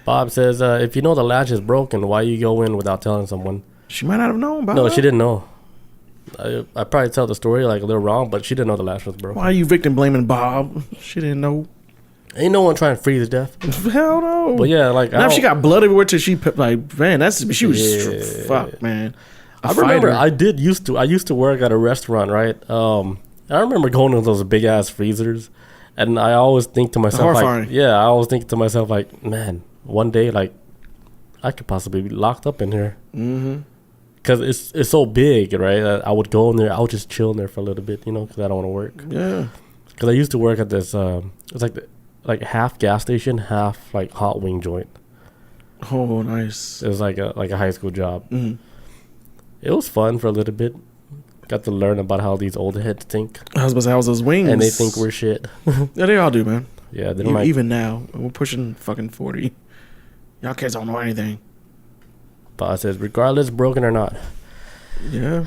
Bob says, if you know the latch is broken, why you go in without telling someone?
She might not have known about
No,
that.
she didn't know. I probably tell the story like a little wrong, but she didn't know the latch was broken.
Why are you victim blaming Bob? She didn't know.
Ain't no one trying to freeze to death.
Hell no.
But yeah, like
now if she got blood everywhere till she like, man, she was fuck, man.
I remember I used to work at a restaurant, right? I remember going to those big ass freezers, and I always think to myself, I always think to myself like, man, one day like I could possibly be locked up in here. Mm-hmm. Cause it's so big, right? I would go in there. I would just chill in there for a little bit, because I don't want to work. Yeah. Cause I used to work at this. It's like half gas station, half like hot wing joint.
Oh, nice.
It was like a high school job. Mm-hmm. It was fun for a little bit. Got to learn about how these old heads think.
I was about to say, how's those wings?
And they think we're shit.
Yeah, they all do, man.
Yeah, they
don't even now. We're pushing fucking 40. Y'all kids don't know anything.
But I says, regardless, broken or not.
Yeah.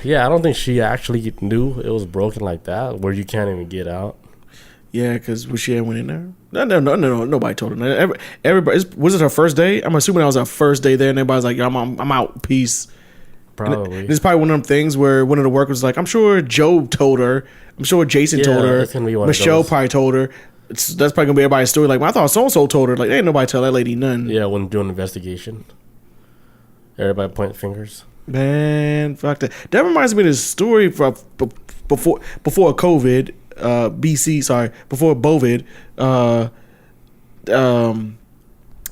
Yeah, I don't think she actually knew it was broken like that, where you can't even get out.
Yeah, because she went in there. No, nobody told her. Everybody, was it her first day? I'm assuming that was her first day there, and everybody's like, I'm out, peace.
Probably.
It's probably one of them things where one of the workers was like, I'm sure Joe told her. I'm sure Jason told her. Michelle probably told her. That's probably going to be everybody's story. Like, well, I thought so-and-so told her. Like, ain't nobody tell that lady none.
Yeah, when doing an investigation. Everybody pointing fingers.
Man, fuck that. That reminds me of this story from before COVID, before COVID.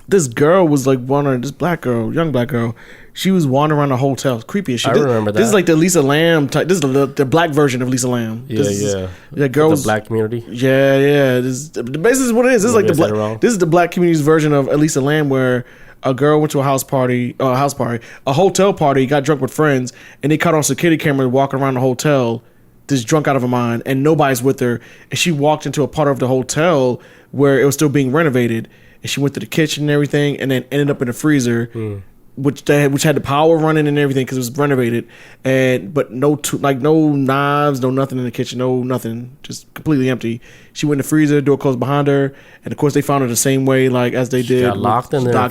This girl was like wandering, this young black girl. She was wandering around the hotel. Creepy as shit.
I remember that.
This is like the Lisa Lamb type. This is the black version of Lisa Lamb.
Yeah.
The girls,
the black community.
Yeah. This is what it is. This is like this is the black community's version of Elisa Lamb, where a girl went to a hotel party, got drunk with friends, and they caught on security camera walking around the hotel, just drunk out of her mind, and nobody's with her. And she walked into a part of the hotel where it was still being renovated, and she went to the kitchen and everything, and then ended up in the freezer. Which had the power running and everything because it was renovated, but no knives, no nothing in the kitchen, no nothing, just completely empty. She went in the freezer, door closed behind her, and of course they found her the same way like as they did.
Got locked in there,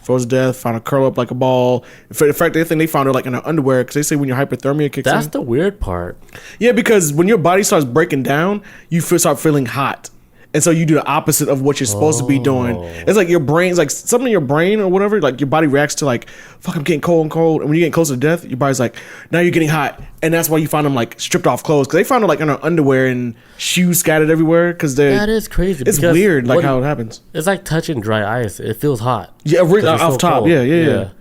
froze to death. Found her curl up like a ball. In fact, they think they found her like in her underwear because they say when your hypothermia kicks in.
That's the weird part.
Yeah, because when your body starts breaking down, you start feeling hot. And so you do the opposite of what you're supposed to be doing. It's like your brain's like something in your brain or whatever. Like your body reacts to like, fuck, I'm getting cold and cold. And when you're getting close to death, your body's like, now you're getting hot. And that's why you find them like stripped off clothes. Because they found her like in her underwear and shoes scattered everywhere. Because
that is crazy.
It's weird like how it happens.
It's like touching dry ice. It feels hot.
Yeah, off top. Yeah.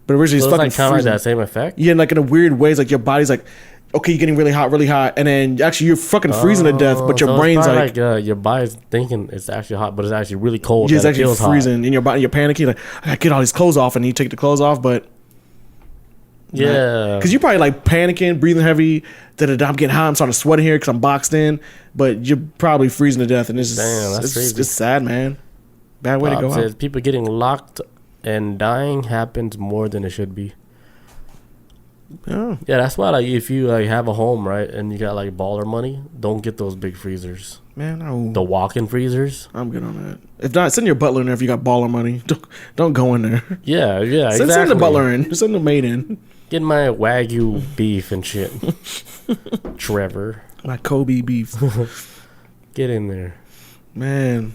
But originally it's fucking
like kind of like that same effect.
Yeah, like in a weird way. It's like your body's like, okay, you're getting really hot, and then actually you're fucking freezing to death, but your brain's like
your body's thinking it's actually hot, but it's actually really cold.
Yeah, it's actually freezing in your body. You're panicking, like I gotta get all these clothes off, and you take the clothes off, but because you're probably like panicking, breathing heavy. I'm getting hot. I'm starting to sweat in here because I'm boxed in, but you're probably freezing to death, and it's sad, man. Bad way to go out.
People getting locked and dying happens more than it should be. Yeah, that's why like if you like have a home, right, and you got like baller money, don't get those big freezers.
Man,
the walk-in freezers.
I'm good on that. If not, send your butler in there if you got baller money. Don't go in there.
Yeah, exactly.
Send the butler in. Send the maid in.
Get my Wagyu beef and shit. Trevor.
My Kobe beef.
Get in there.
Man.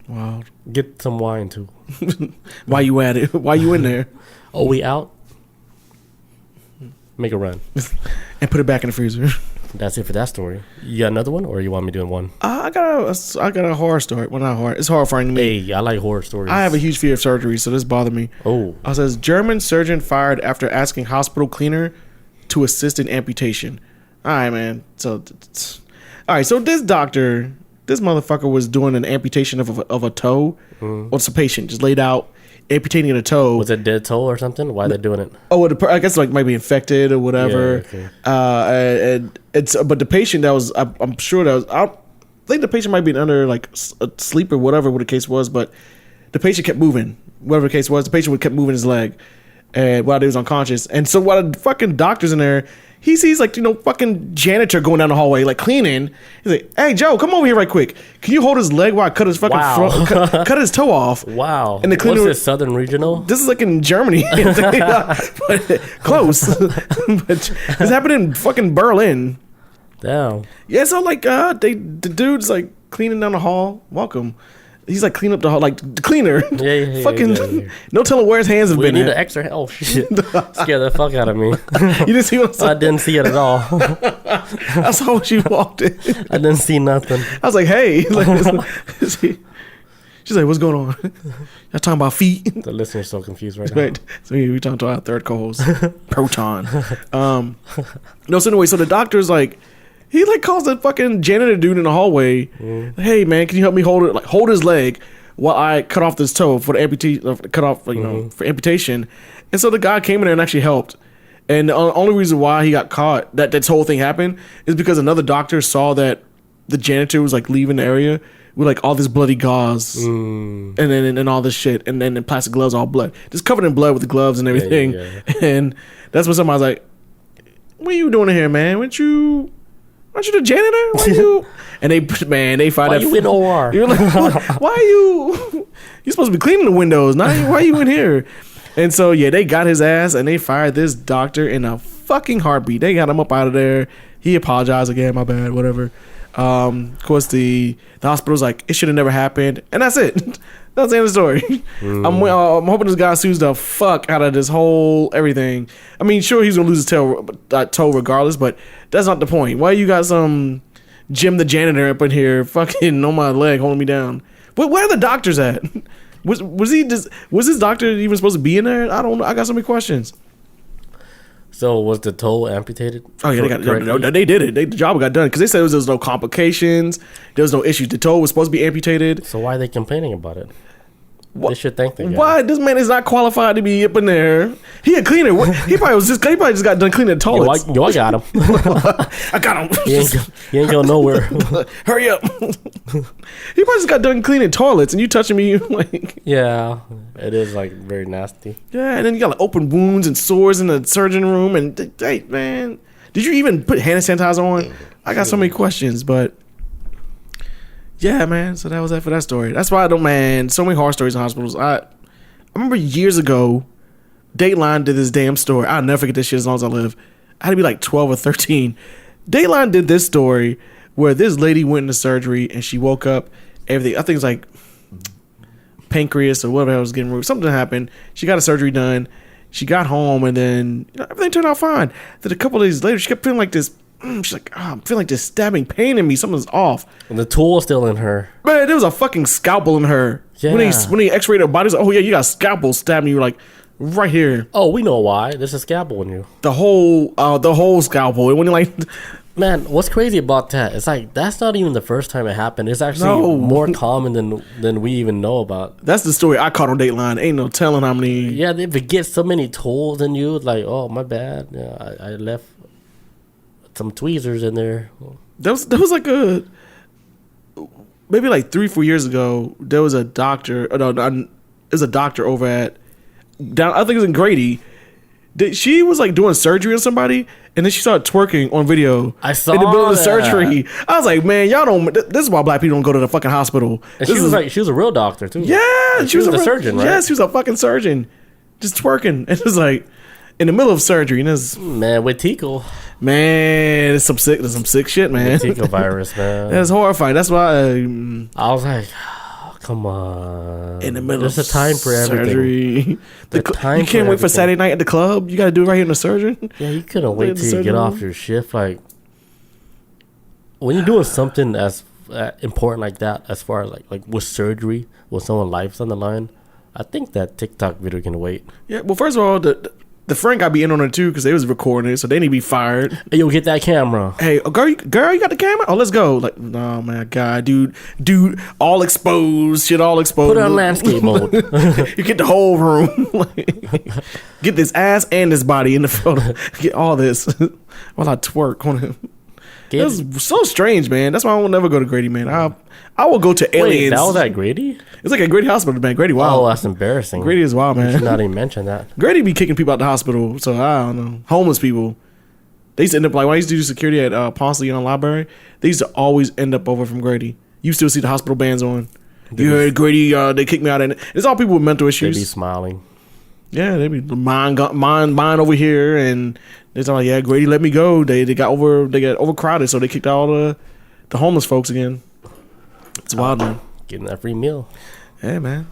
Wow.
Get some wine too.
Why you at it? Why you in there?
Oh, we out? Make a run.
And put it back in the freezer.
That's it for that story. You got another one, or you want me doing one?
I got a horror story. Well, not horror. It's horrifying to me.
Hey, I like horror stories.
I have a huge fear of surgery, so this bothered me.
Oh.
It says, German surgeon fired after asking hospital cleaner to assist in amputation. All right, man. So this motherfucker was doing an amputation of a toe. Well, it's a patient just laid out, amputating a toe.
Was it dead toe or something? Why are they doing it?
Oh, I guess like might be infected or whatever. Yeah, okay. But the patient I'm sure that was. I think the patient might be under like sleep or whatever the case was. But the patient kept moving. Whatever the case was, the patient kept moving his leg, and while he was unconscious. And so while the fucking doctor's in there, he sees like, fucking janitor going down the hallway, like cleaning. He's like, "Hey Joe, come over here right quick. Can you hold his leg while I cut his fucking cut his toe off?"
Wow.
And the cleaner,
what's this, Southern Regional?
This is like in Germany. But close. But this happened in fucking Berlin.
Damn.
Yeah, so like the dude's like cleaning down the hall. Welcome. He's like cleaning up the hall, like the cleaner. Fucking no telling where his hands have been.
We need an extra. Oh shit! Scared the fuck out of me.
You didn't see what I'm saying?
I didn't see it at all.
I saw when she walked in.
I didn't see nothing.
I was like, "Hey," she's like, "What's going on?" Y'all talking about feet?
The listener's so confused right now.
Right. So we talking to our third co-host, Proton. No, so anyway, so the doctor's like. He like calls the fucking janitor dude in the hallway. "Hey man, can you help me hold his leg while I cut off this toe for the for amputation?" And so the guy came in there and actually helped. And the only reason why he got caught, that this whole thing happened, is because another doctor saw that the janitor was like leaving the area with like all this bloody gauze and then and all this shit, and then the plastic gloves, all blood, just covered in blood with the gloves and everything. Yeah. And that's when somebody was like, "What are you doing in here, man? Aren't you the janitor? Why you?" And they find
why
out.
You in OR?
You're like, why are you? You're supposed to be cleaning the windows. Why are you in here? And so yeah, they got his ass and they fired this doctor in a fucking heartbeat. They got him up out of there. He apologized again. "My bad, whatever." Of course, the hospital's like, "It should have never happened," and that's it. That's the end of the story. I'm hoping this guy sues the fuck out of this whole everything. I mean, sure, he's gonna lose his toe regardless, but that's not the point. Why you got some Jim the janitor up in here fucking on my leg holding me down? But where are the doctors at? Was this doctor even supposed to be in there? I don't know. I got so many questions.
So was the toe amputated?
Oh yeah, they did it. The job got done because they said there was no complications, there was no issues. The toe was supposed to be amputated.
So why are they complaining about it?
What?
They should thank the guy.
Why? This man is not qualified to be up in there. He a cleaner. He probably just got done cleaning the toilets.
I got him.
I got him.
He ain't going nowhere.
Hurry up. He probably just got done cleaning toilets and you touching me like.
Yeah, it is like very nasty.
Yeah, and then you got like open wounds and sores in the surgeon room. And hey, man, did you even put hand sanitizer on? I got so many questions, but. Yeah, man. So that was that for that story. That's why I don't, man. So many horror stories in hospitals. I remember years ago, Dateline did this damn story. I'll never forget this shit as long as I live. I had to be like 12 or 13. Dateline did this story where this lady went into surgery and she woke up. Everything, I think it's like pancreas or whatever was getting removed. Something happened. She got a surgery done. She got home and then everything turned out fine. Then a couple of days later, she kept feeling like this. She's like, I'm feeling like this stabbing pain in me. Something's off.
And the tool is still in her.
Man, there was a fucking scalpel in her. Yeah. When he x-rayed her body, he's like, "Oh yeah, you got a scalpel stabbing you like right here."
Oh, we know why. There's a scalpel in you.
The whole scalpel. And when you like,
man, what's crazy about that? It's like that's not even the first time it happened. It's actually more common than we even know about.
That's the story I caught on Dateline. Ain't no telling how many.
Yeah, they forget so many tools in you. Like, oh my bad. Yeah, I left some tweezers in there.
That was like maybe like 3-4 years ago. There was a doctor. There's a doctor over at down. I think it was in Grady. She was like doing surgery on somebody, and then she started twerking on video.
I saw
in the middle of the
that.
surgery. I was like, man, y'all don't. This is why black people don't go to the fucking hospital.
And she was a real doctor too.
Yeah,
she was a surgeon, right?
Yeah, she was a fucking surgeon, just twerking. It was like in the middle of surgery, and it's
man with Tico.
Man, there's some sick shit, man.
Tico virus, man.
That's horrifying. That's why
I was like, oh, come on.
In the middle
There's
of
a time for
surgery.
everything.
You can't wait for Saturday night at the club. You got to do it right here in the surgeon.
Yeah, you couldn't wait till you get off your shift. Like when you're doing something as important like that, as far as like with surgery, with someone's life's on the line, I think that TikTok video can wait.
Yeah. Well, first of all, the friend got to be in on it too because they was recording it, so they need to be fired.
Hey, yo, get that camera.
Hey, girl, you got the camera? Oh, let's go. Like, oh my god, dude, all exposed, shit, all exposed.
Put it on landscape mode.
You get the whole room. Get this ass and this body in the photo. Get all this while I twerk on him. That's so strange, man. That's why I will never go to Grady, man. I will go to Aliens.
Wait, that was at Grady?
It's like a Grady hospital, man. Grady wild.
Oh, that's embarrassing.
Grady is wild, man.
You should not even mention that.
Grady be kicking people out the hospital, so I don't know. Homeless people. They used to end up, like, when I used to do security at Ponce Leon Library, they used to always end up over from Grady. You still see the hospital bands on. You heard Grady, they kicked me out. And it's all people with mental issues.
They be smiling.
Yeah, they be mine over here, and they're talking like, yeah, Grady let me go. They got overcrowded, so they kicked out all the homeless folks again. It's wild, man.
Getting that free meal.
Yeah, man.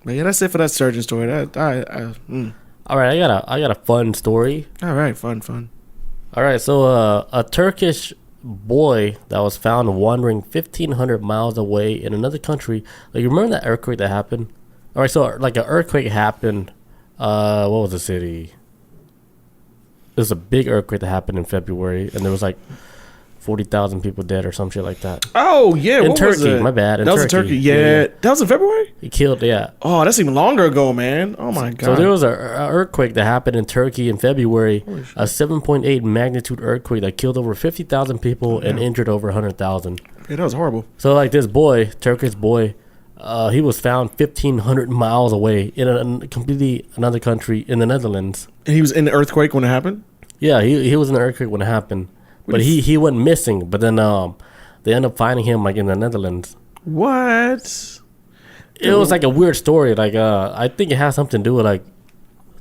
But yeah, that's it for that surgeon story.
All right, I got a fun story.
All right, fun.
All right, so a Turkish boy that was found wandering 1,500 miles away in another country. Like, you remember that earthquake that happened? All right, so like an earthquake happened. What was the city? There's a big earthquake that happened in February, and there was like 40,000 people dead or some shit like that.
Oh yeah,
in Turkey. My bad.
That was in Turkey. Yeah, that was in February.
He killed. Yeah.
Oh, that's even longer ago, man. Oh my god.
So there was an earthquake that happened in Turkey in February. A 7.8 magnitude earthquake that killed over 50,000 people and injured over 100,000.
Yeah, that was horrible.
So like this boy, Turkish boy, he was found 1,500 miles away in a completely another country in the Netherlands.
And he was in the earthquake when it happened?
Yeah, he was in the earthquake when it happened. But he went missing. But then they ended up finding him like in the Netherlands.
What?
It was like a weird story. Like I think it has something to do with like,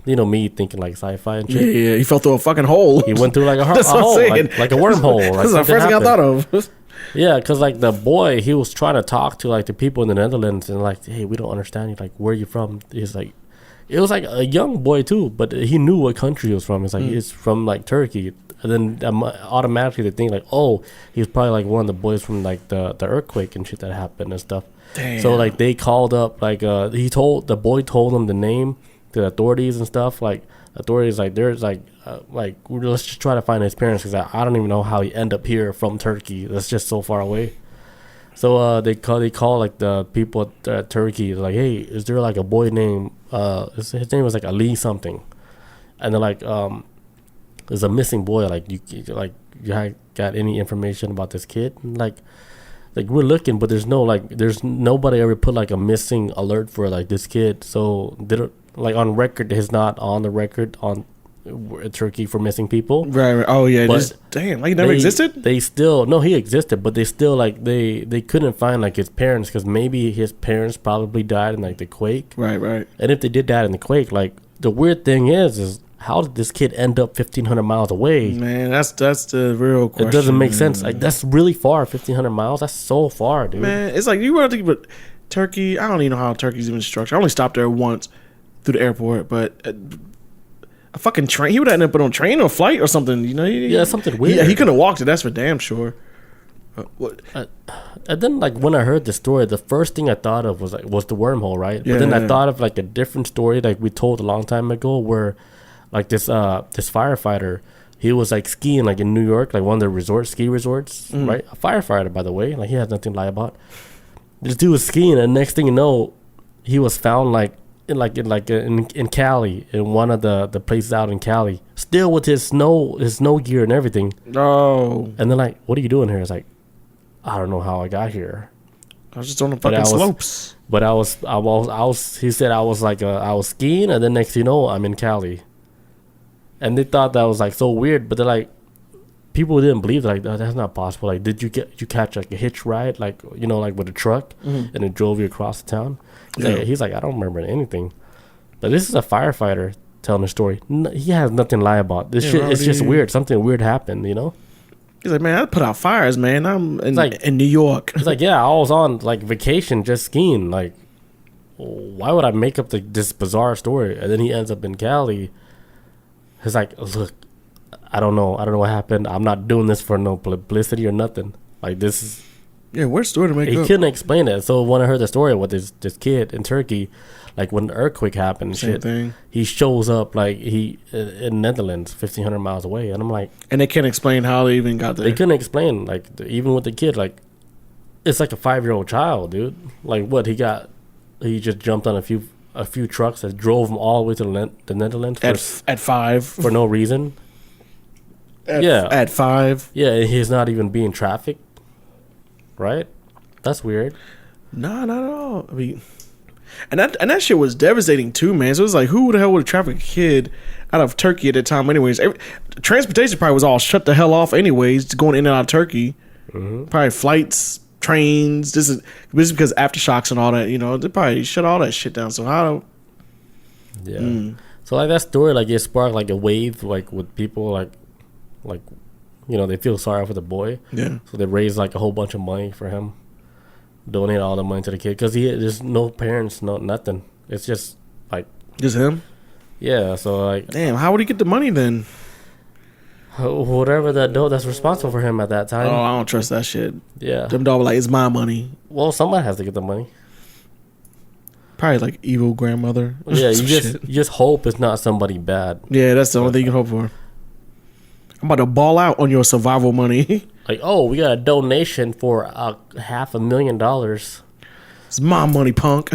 you know, me thinking like sci-fi and shit.
Yeah, he fell through a fucking hole.
He went through like a hole, like a wormhole.
That's the first thing I thought of.
Yeah, because like the boy, he was trying to talk to like the people in the Netherlands and like, hey, we don't understand you. Like, where are you from? He's like, it was like a young boy too, but he knew what country he was from. It's like he's from like Turkey, and then automatically they think like, oh, he's probably like one of the boys from like the earthquake and shit that happened and stuff.
Damn.
So like they called up like the boy told them the name to the authorities and stuff. Like authorities like there's like let's just try to find his parents because I don't even know how he ended up here from Turkey. That's just so far away. So they call like the people at Turkey like, hey, is there like a boy named his name was like Ali something, and they're like there's a missing boy, like you got any information about this kid? And like we're looking, but there's nobody ever put like a missing alert for like this kid. So they don't, like on record, he's not on the record on Turkey for missing people.
Right. Oh yeah. Damn, like he never existed.
They still he existed, but they still like they couldn't find like his parents because maybe his parents probably died in like the quake.
Right.
And if they did die in the quake, like the weird thing is how did this kid end up 1,500 miles away?
Man, that's the real question.
It doesn't make sense. Like that's really far, 1,500 miles. That's so far, dude.
Man, it's like you want to think about Turkey. I don't even know how Turkey's even structured. I only stopped there once through the airport, but a fucking train. He would have ended up on a train or a flight or something. You know?
Yeah, something weird.
Yeah, he couldn't have walked it. That's for damn sure. What?
And then like when I heard the story, the first thing I thought of was the wormhole, right?
Yeah,
but then I thought of like a different story like we told a long time ago where like this firefighter, he was like skiing like in New York, like one of the ski resorts, right? A firefighter, by the way, like he has nothing to lie about. This dude was skiing, and next thing you know, he was found in Cali, in one of the places out in Cali, still with his snow gear and everything.
Oh.
And they're like, "What are you doing here?" It's like, I don't know how I got here.
I was just on the fucking slopes.
But I was. He said I was skiing, and then next thing you know, I'm in Cali. And they thought that was like so weird, but they're like, people didn't believe that, like, oh, that's not possible. Like, did you catch like a hitch ride, like, you know, like with a truck, and it drove you across the town? He's like, I don't remember anything. But this is a firefighter telling the story. He has nothing to lie about. This shit, it's just weird. Something weird happened, you know?
He's like, man, I put out fires, man. I'm in New York.
He's like, yeah, I was on like vacation just skiing. Like, why would I make up this bizarre story? And then he ends up in Cali. He's like, look, I don't know what happened. I'm not doing this for no publicity or nothing. Like, this is...
Yeah, where's the story to make
He
up?
couldn't explain it. So when I heard the story with this kid in Turkey, like when the earthquake happened and shit,
thing.
He shows up like in Netherlands, 1,500 miles away. And I'm like...
And they can't explain how they even got there.
They couldn't explain, like, even with the kid, like, it's like a 5-year-old child, dude. Like, what, he just jumped on a few trucks that drove him all the way to the Netherlands
at 5
for no reason.
At 5.
Yeah, he's not even being trafficked. Right? That's weird.
No, not at all. I mean, and that shit was devastating too, man. So it was like, who the hell would traffic a kid out of Turkey at the time? Anyways, transportation probably was all shut the hell off. Anyways, going in and out of Turkey, probably flights, trains. This is because aftershocks and all that. You know, they probably shut all that shit down. So how?
Yeah. So like that story, like it sparked like a wave, like with people like you know, they feel sorry for the boy.
Yeah.
So they raised like a whole bunch of money for him. Donate all the money to the kid because there's no parents, no nothing. It's just like
just him.
Yeah, so like,
damn, how would he get the money then?
Whatever that adult that's responsible for him at that time.
Oh, I don't trust that shit.
Yeah,
them dog like, it's my money.
Well, somebody has to get the money.
Probably like evil grandmother.
Yeah, you just hope it's not somebody bad.
Yeah, that's the only thing you can hope for. I'm about to ball out on your survival money.
Like, oh, we got a donation for $500,000.
It's my money, punk.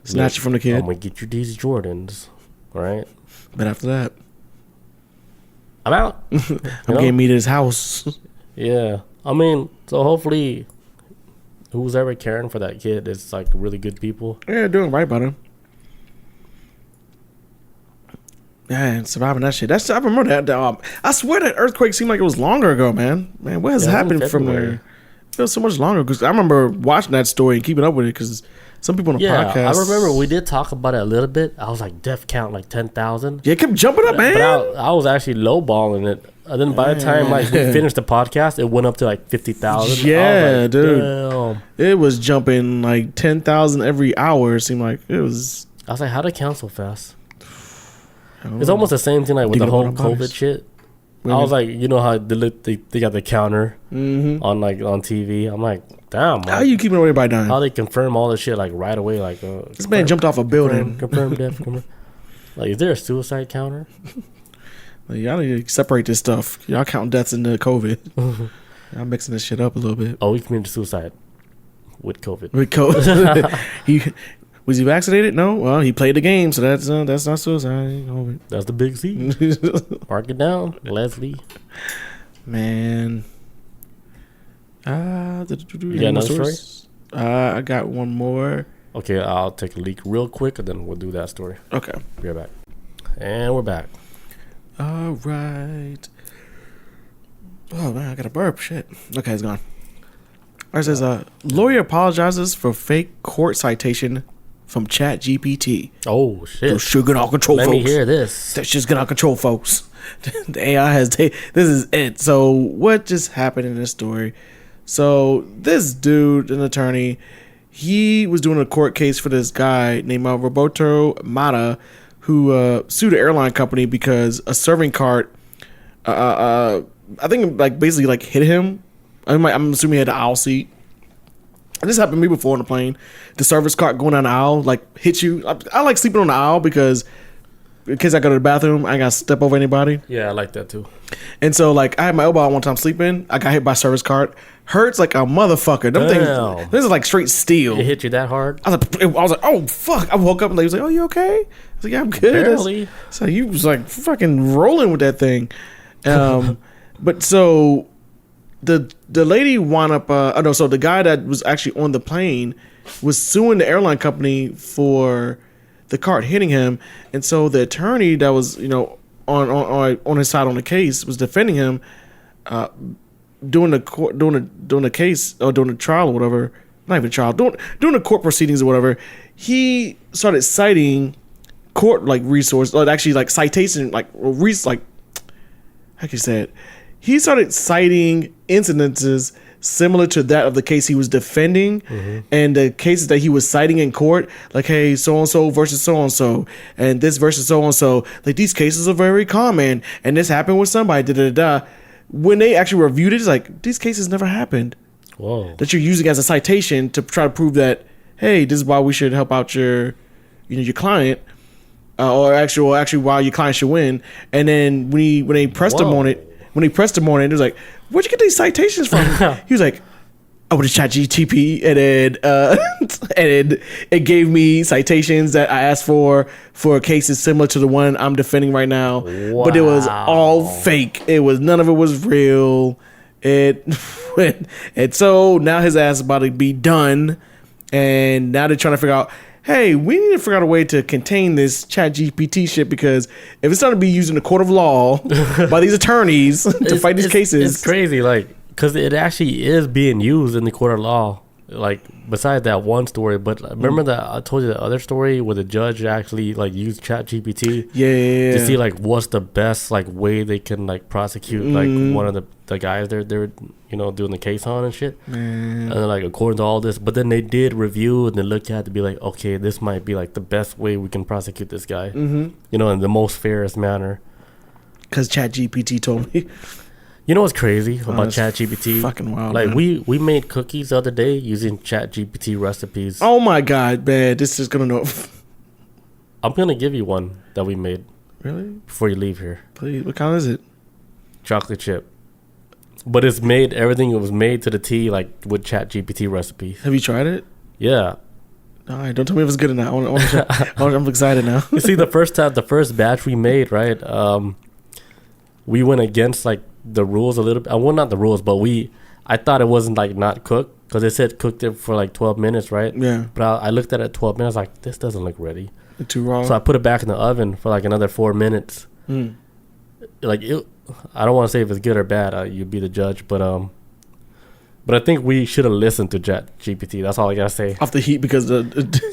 Snatch it from the kid.
I'm gonna get you these Jordans, all right?
But after that,
I'm out.
I'm getting me to his house.
Yeah, I mean, so hopefully, who's ever caring for that kid is like really good people.
Yeah, doing right by them. Yeah, surviving that shit. I remember that. I swear that earthquake seemed like it was longer ago, man. Man, what has happened from there? It feels so much longer because I remember watching that story and keeping up with it because some people on the podcast.
I remember we did talk about it a little bit. I was like, death count like 10,000.
Yeah, it kept jumping up, man.
But I was actually lowballing it. And then by the time like we finished the podcast, it went up to like 50,000.
Yeah, like, dude.
Damn.
It was jumping like 10,000 every hour. It seemed like it was.
I was like, how did it count so fast? It's almost the same thing like with the whole COVID shit. I was like, you know how they got the counter on like on TV. I'm like, damn. Like,
how you keeping everybody dying?
How they confirm all this shit like right away? Like
this man jumped off a building.
Confirm death. Like, is there a suicide counter?
Like, y'all need to separate this stuff. Y'all count deaths into COVID. Y'all mixing this shit up a little bit.
Oh, we committed suicide with COVID.
With COVID. Was he vaccinated? No. Well, he played the game, so that's not suicide.
That's the big C. Mark it down, Leslie.
Man.
You got another story?
I got one more.
Okay, I'll take a leak real quick, and then we'll do that story.
Okay.
Be right back. And we're back.
All right. Oh, man, I got a burp. Shit. Okay, it's gone. All right, it says, lawyer apologizes for fake court citation from ChatGPT.
Oh, shit.
Those shit get out of control, folks.
Let me hear this.
That shit's get out of control, folks. The AI has this is it. So what just happened in this story? So this dude, an attorney, he was doing a court case for this guy named Roberto Mata, who sued an airline company because a serving cart, I think like basically like hit him. I'm assuming he had an aisle seat. And this happened to me before on the plane. The service cart going down the aisle like hit you. I like sleeping on the aisle because in case I go to the bathroom, I ain't got to step over anybody.
Yeah, I like that too. And
so like I had my elbow out one time sleeping. I got hit by a service cart. Hurts like a motherfucker. Them things, this is like straight steel.
It hit you that hard?
I was like, oh fuck! I woke up and they was like, oh, you okay? I was like, yeah, I'm good.
Barely.
So you was like fucking rolling with that thing. But so the lady wound up. So the guy that was actually on the plane was suing the airline company for the cart hitting him, and so the attorney that was on his side on the case was defending him. Doing the case or doing the trial or whatever, not even trial, doing the court proceedings or whatever, he started citing court like resource or actually like citation like how can you say it? He started citing incidences similar to that of the case he was defending and the cases that he was citing in court, like, hey, so and so versus so and so, and this versus so and so. Like these cases are very common, and this happened with somebody. Da da da. When they actually reviewed it, it's like, these cases never happened.
Whoa.
That you're using as a citation to try to prove that, hey, this is why we should help out your client, or actually why your client should win. And then when they pressed him on it, it was like, where'd you get these citations from? He was like, I went to ChatGPT and then it gave me citations that I asked for cases similar to the one I'm defending right now. Wow. But it was all fake. None of it was real. And so now his ass is about to be done, and now they're trying to figure out, hey, we need to figure out a way to contain this ChatGPT shit, because if it's starting to be used in the court of law by these attorneys to fight these cases,
it's crazy. Like, because it actually is being used in the court of law. Like, besides that one story, but remember that I told you the other story where the judge actually like used ChatGPT to see like what's the best like way they can like prosecute like one of the guys they're doing the case on and shit. And then, like, according to all this, but then they did review and they looked at it to be like, okay, this might be like the best way we can prosecute this guy, in the most fairest manner.
Because ChatGPT told me.
You know what's crazy about ChatGPT?
Fucking wild.
Like, man. we made cookies the other day using ChatGPT recipes.
Oh my god, man! This is gonna know.
I'm gonna give you one that we made.
Really?
Before you leave here.
Please. What kind is it?
Chocolate chip. But it's made. Everything was made to the T, like with ChatGPT recipes.
Have you tried it?
Yeah.
All right. Don't tell me if it's good or not. I'm excited now.
You see, the first batch we made, right? We went against like the rules a little bit. Well, not the rules, but I thought it wasn't like not cooked, because it said cooked it for like 12 minutes, right?
Yeah.
But I looked at it at 12 minutes, like, this doesn't look ready.
Too raw.
So I put it back in the oven for like another 4 minutes. Like, I don't want to say if it's good or bad. You'd be the judge, but I think we should have listened to ChatGPT. That's all I gotta say.
Off the heat, because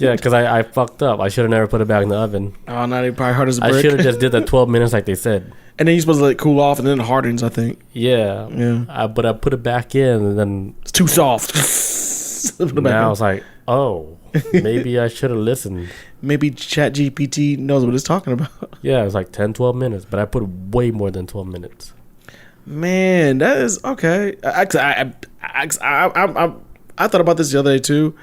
yeah, because I fucked up. I should have never put it back in the oven.
Oh, now they probably hard as a brick.
I should have just did the 12 minutes like they said.
And then you're supposed to let it cool off, and then it hardens, I think.
Yeah. But I put it back in, and then
it's too soft.
Now I was like, oh, maybe I should have listened.
Maybe ChatGPT knows what it's talking about.
Yeah, it was like 10, 12 minutes, but I put way more than 12 minutes.
Man, that is okay. I thought about this the other day too.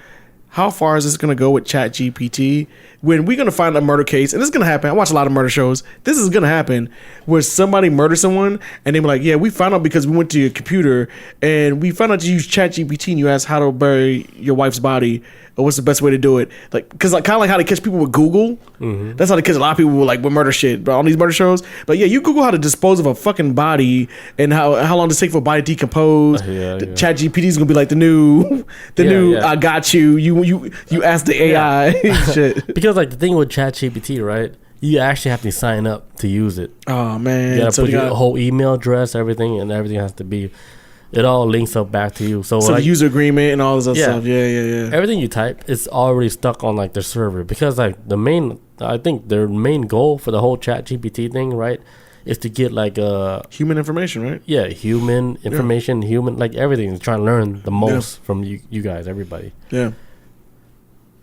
How far is this going to go with ChatGPT? When we're going to find a murder case, and this is going to happen. I watch a lot of murder shows. This is going to happen where somebody murders someone, and they be like, yeah, we found out because we went to your computer, and we found out you use ChatGPT, and you asked how to bury your wife's body, or what's the best way to do it. Like, because like, kind of like how they catch people with Google. That's how they catch a lot of people with murder shit, but on these murder shows. But yeah, you Google how to dispose of a fucking body, and how long does it take for a body to decompose. ChatGPT is going to be like the new I got you. You ask the AI shit.
Because like the thing with ChatGPT, right? You actually have to sign up to use it.
Oh man!
You gotta put your whole email address, everything has to be. It all links up back to you. So like,
the user agreement and all this other stuff. Yeah.
Everything you type is already stuck on like their server, because like I think their main goal for the whole ChatGPT thing, right, is to get like
human information, right?
Yeah, human information, human, like everything. They're trying to learn the most from you guys, everybody.
Yeah.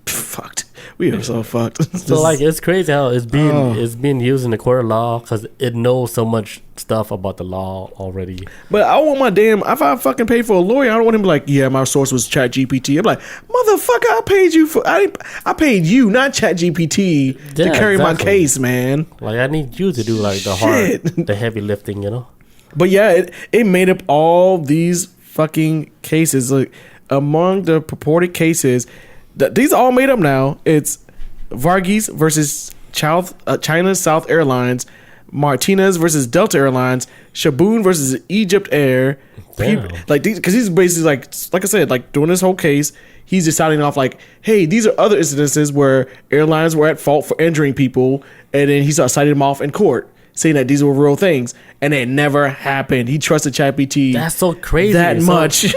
Fucked. We are so fucked.
So like, it's crazy how it's being used in the court of law, because it knows so much stuff about the law already.
But I want my if I fucking pay for a lawyer, I don't want him to be like, yeah, my source was ChatGPT. I'm like, motherfucker, I paid you, not ChatGPT, to carry my case, man.
Like, I need you to do like the heavy lifting, you know.
But yeah, it made up all these fucking cases. Like, among the purported cases, these are all made up now. It's Arbys versus China South Airlines, Martinez versus Delta Airlines, Shaboon versus Egypt Air. Like these, because he's basically like I said, like doing this whole case, he's deciding off like, hey, these are other incidences where airlines were at fault for injuring people, and then he starts citing them off in court, saying that these were real things, and it never happened. He trusted ChatGPT.
That's so crazy.
That much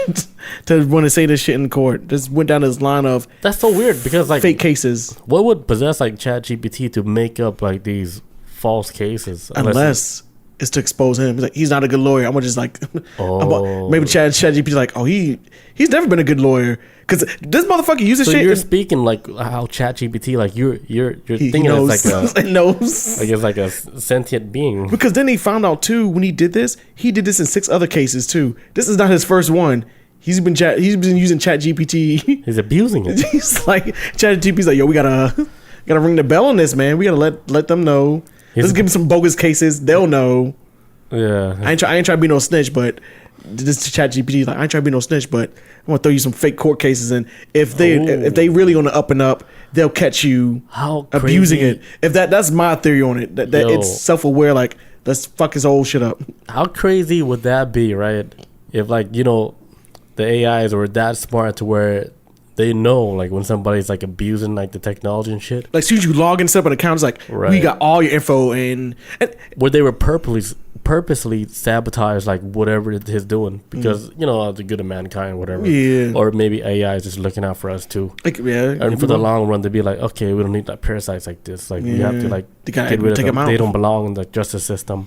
to want to say this shit in court. Just went down this line of
that's so weird, because like
fake cases.
What would possess like ChatGPT to make up like these false cases?
Unless it's to expose him. He's not a good lawyer. I'm gonna just like, maybe ChatGPT like, oh, he's never been a good lawyer, because this motherfucker uses shit. So
you're speaking like how ChatGPT, like you're thinking it's like
it knows,
like it's like a sentient being.
Because then he found out too, when he did this in 6 other cases too. This is not his first one. He's been using ChatGPT.
He's abusing it.
He's like, ChatGPT's like, yo, we gotta ring the bell on this, man. We gotta let them know. Let's give them some bogus cases. They'll know.
Yeah.
I ain't trying to be no snitch, but this chat GPT like, I ain't trying to be no snitch, but I'm gonna throw you some fake court cases, and if they really on the up and up, they'll catch you abusing it. If that's my theory on it, that it's self-aware, like, let's fuck his old shit up.
How crazy would that be, right? If, like, you know, the AIs were that smart to where they know, like, when somebody's, like, abusing, like, the technology and shit.
Like, as soon as you log in, set up an account, it's like, we got all your info, and
where they were purposely sabotage, like, whatever it is doing, because, you know, the good of mankind, whatever. Yeah. Or maybe AI is just looking out for us, too. Like, yeah. And for the long run, they'd be like, okay, we don't need, like, parasites like this. Like, we have to, like, get rid of them. They don't belong in the justice system.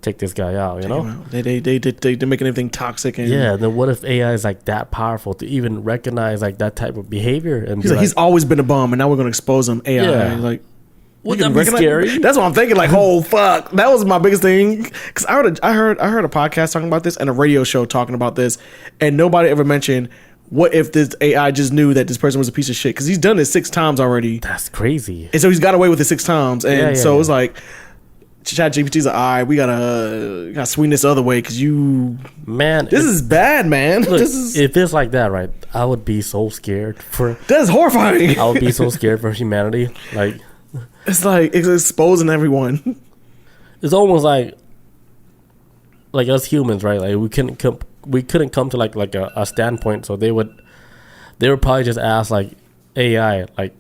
Take this guy out, you know?
They're making everything toxic. And
yeah, then what if AI is like that powerful to even recognize like that type of behavior? And
he's like, he's always been a bum, and now we're gonna expose him. AI, yeah. Like,
would that be scary?
That's what I'm thinking. Like, oh fuck, that was my biggest thing. Because I heard a podcast talking about this and a radio show talking about this, and nobody ever mentioned what if this AI just knew that this person was a piece of shit, because he's done it 6 times already.
That's crazy.
And so he's got away with it 6 times, and it's like, ChatGPT's like, all right, we gotta swing this other way, because this is bad, man.
Look, if it's like that, right, I would be so scared for.
That's horrifying.
I would be so scared for humanity. Like,
it's like it's exposing everyone.
It's almost like us humans, right? Like, we couldn't come to like a standpoint. So they would probably just ask like AI, like,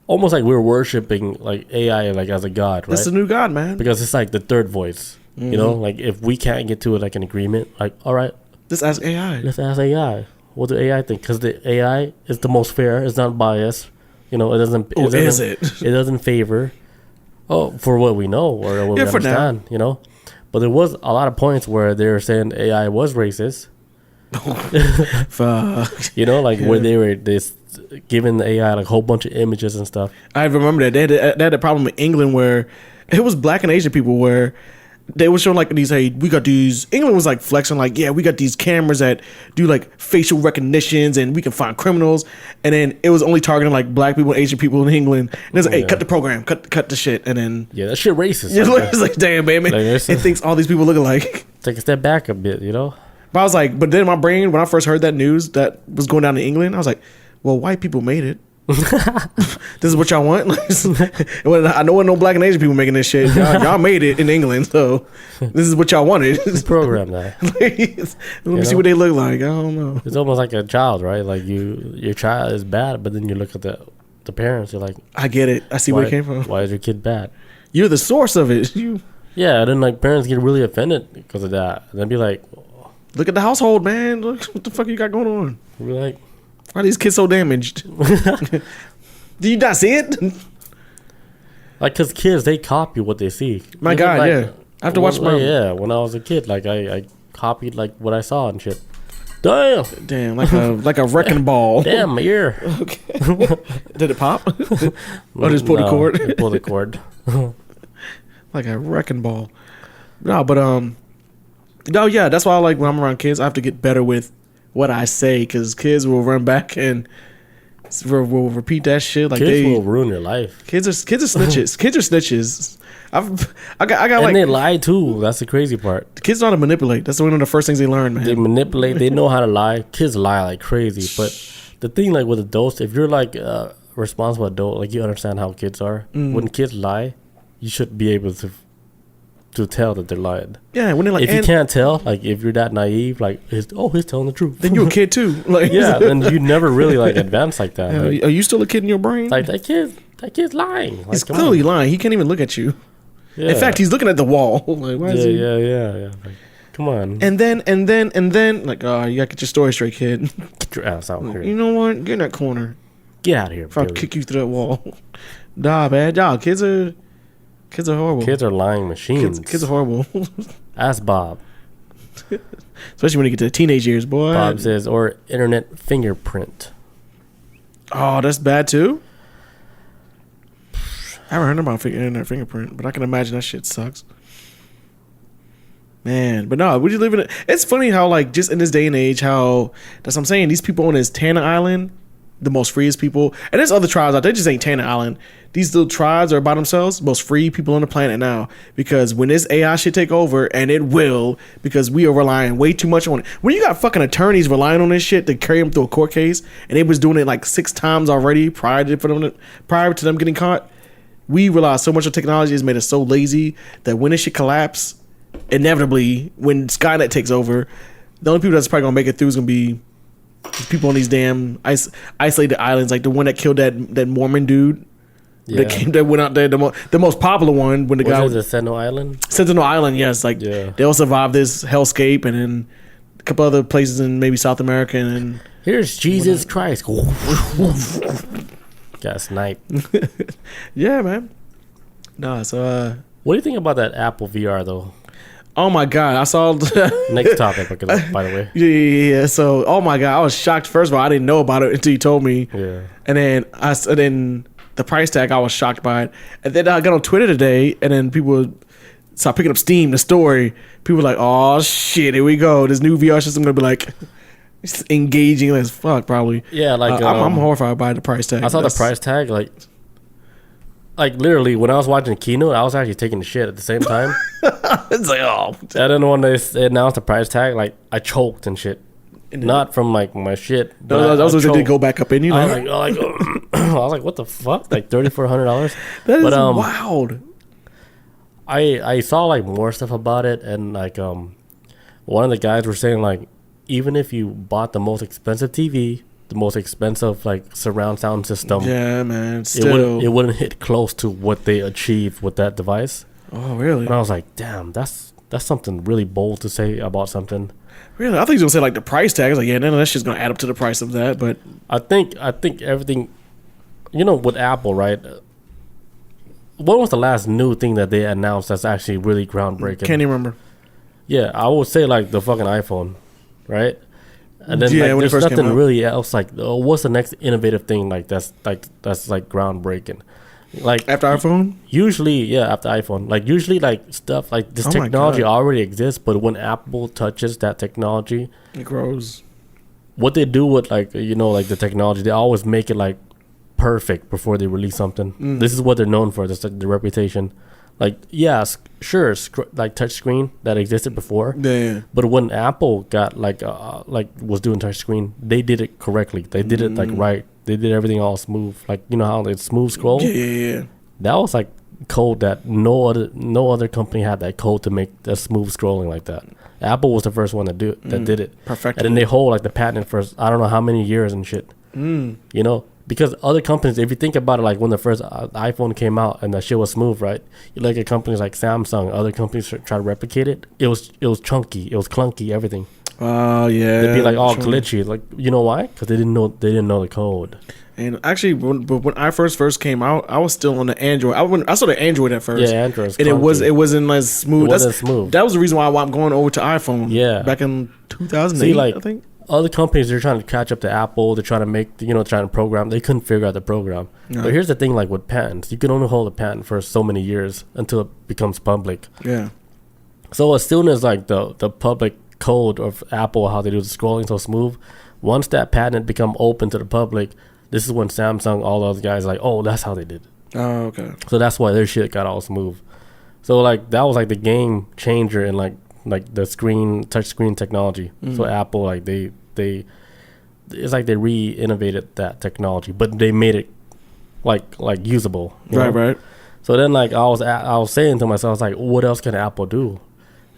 almost like we're worshiping like AI like as a god, right?
That's the new god, man.
Because it's like the third voice, you know. Like, if we can't get to like an agreement, like, all right,
let's ask AI.
Let's ask AI. What do AI think? Because the AI is the most fair. It's not biased. You know, it doesn't. It doesn't favor. For what we know or what we understand, you know. But there was a lot of points where they were saying AI was racist.
Fuck.
You know, like where they were giving the AI like a whole bunch of images and stuff.
I remember that they had a problem in England where it was black and Asian people where they were showing like these, hey, we got these. England was like flexing like, yeah, we got these cameras that do like facial recognitions and we can find criminals. And then it was only targeting like black people and Asian people in England. And it was like, hey, cut the program, cut the shit. And then
that shit racist.
Yeah, it's like, damn, man, it thinks all these people look alike.
Take a step back a bit, you know.
But I was like, but then my brain, when I first heard that news that was going down in England, I was like, well, white people made it. This is what y'all want? I know no black and Asian people making this shit. Y'all made it in England, so this is what y'all wanted.
Program that.
Let me see what they look like. I don't know.
It's almost like a child, right? Like your child is bad, but then you look at the parents, you're like,
I get it. I see where it came from.
Why is your kid bad?
You're the source of it.
Yeah, and then like parents get really offended because of that. And then be like,
look at the household, man. Look, what the fuck you got going on?
We're like,
why are these kids so damaged? Do you not see it?
Like, because kids, they copy what they see.
My God, like, yeah. I have to watch my...
Yeah, when I was a kid, like, I copied, like, what I saw and shit. Damn,
like a wrecking ball.
Damn, my ear.
Okay. Did it pop? Or just pull the cord?
Pull the cord.
Like a wrecking ball. No, but, no, yeah, that's why I like when I'm around kids, I have to get better with what I say, because kids will run back and will repeat that shit. Like,
kids will ruin your life.
Kids are snitches. Kids are snitches. I got
and
like,
they lie too. That's the crazy part.
Kids know how to manipulate. That's one of the first things they learn, man.
They manipulate. They know how to lie. Kids lie like crazy. But the thing, like with adults, if you're like a responsible adult, like you understand how kids are. When kids lie, you should be able to tell that they're lying.
Yeah, when they're like,
if you can't tell, like if you're that naive, like he's telling the truth.
Then you're a kid too. Like,
yeah, and you never really like advance like that.
Yeah, like, are you still a kid in your brain?
Like that kid's lying. Like,
he's clearly lying. He can't even look at you. Yeah. In fact, he's looking at the wall. Like, why is he?
Yeah. Like, come on.
And then, like, oh, you gotta get your story straight, kid.
Get your ass out here.
You know what? Get in that corner.
Get out of here.
If I kick you through that wall. Nah, man. Y'all, kids are horrible.
Kids are lying machines.
Kids are horrible.
Ask Bob.
Especially when you get to the teenage years, boy.
Bob says, or internet fingerprint.
Oh, that's bad too? I haven't heard about internet fingerprint, but I can imagine that shit sucks. Man, but no, would you live in it? It's funny how, like, just in this day and age, how, that's what I'm saying, these people on this Tanna Island, the most freest people. And there's other tribes out there. They just ain't Tanna Island. These little tribes are by themselves, most free people on the planet now. Because when this AI shit take over, and it will, because we are relying way too much on it. When you got fucking attorneys relying on this shit to carry them through a court case, and they was doing it like 6 times already prior to them getting caught, we rely so much on technology has made us so lazy that when this shit collapse, inevitably, when Skynet takes over, the only people that's probably gonna make it through is gonna be people on these damn isolated islands, like the one that killed that Mormon dude. Yeah. That went out there, the most popular one when the guy
was it Sentinel Island.
Sentinel Island, yes, like they'll survive this hellscape, and then a couple other places in maybe South America, and then
here's Jesus Christ. Got sniped.
Yeah, man. No, so
what do you think about that Apple VR though?
Oh my god, I saw
next topic, by the way.
Yeah. So, oh my god, I was shocked. First of all, I didn't know about it until you told me.
Yeah.
And then the price tag, I was shocked by it. And then I got on Twitter today, and then people started picking up Steam, the story. People were like, "Oh shit, here we go. This new VR system gonna be like it's engaging as fuck, probably."
Yeah, like
I'm horrified by the price tag.
I saw the price tag, like literally when I was watching the keynote, I was actually taking the shit at the same time.
It's like, oh.
And then when they announced the price tag, like I choked and shit. Not from like my shit.
That was what they did go back up in you.
I was like, what the fuck? Like $3,400.
That is wild.
I saw like more stuff about it, and like one of the guys were saying like, even if you bought the most expensive TV, the most expensive like surround sound system,
yeah, man, still
it wouldn't hit close to what they achieved with that device.
Oh, really?
And I was like, damn, that's something really bold to say about something.
Really? I think he was gonna say like the price tag. I was like, yeah, none of that shit's gonna add up to the price of that. But
I think everything, with Apple, right? What was the last new thing that they announced that's actually really groundbreaking?
Can't even remember.
Yeah, I would say like the fucking iPhone, right? And then
like,
there's nothing really else. Like, what's the next innovative thing like that's like groundbreaking? Like
after iPhone?
Usually, after iPhone. Like usually, like stuff like this technology already exists, but when Apple touches that technology,
it grows.
What they do with like the technology, they always make it like perfect before they release something. This is what they're known for. That's like the reputation. Like sure, like touch screen that existed before.
Yeah.
But when Apple got like was doing touch screen, they did it correctly. They did it like right. They did everything all smooth. Like how it's smooth scroll.
Yeah.
That was like code that no other company had that code to make that smooth scrolling like that. Apple was the first one that did it.
Perfect.
And then they hold like the patent for I don't know how many years and shit. Because other companies, if you think about it, like when the first iPhone came out and that shit was smooth, right? You look at companies like Samsung, other companies try to replicate it. It was chunky, it was clunky, everything.
Oh yeah,
they'd be like all glitchy. Like, you know why? Because they didn't know the code.
And actually, when I first came out, I was still on the Android. I saw the Android at first.
Yeah, Android.
And it wasn't as smooth.
It wasn't smooth.
That was the reason why I'm going over to iPhone.
Yeah,
back in 2008, I think.
Other companies, they're trying to catch up to Apple. They're trying to make, trying to program. They couldn't figure out the program. No. But here's the thing, like with patents, you can only hold a patent for so many years until it becomes public.
Yeah.
So as soon as like the public code of Apple, how they do the scrolling so smooth, once that patent become open to the public, this is when Samsung, all those guys, like, oh, that's how they did it.
Oh, okay.
So that's why their shit got all smooth. So like that was like the game changer in like the touch screen technology. So Apple, like they it's like they re-innovated that technology, but they made it like usable.
Right.
So then like I was saying to myself, I was like, what else can Apple do?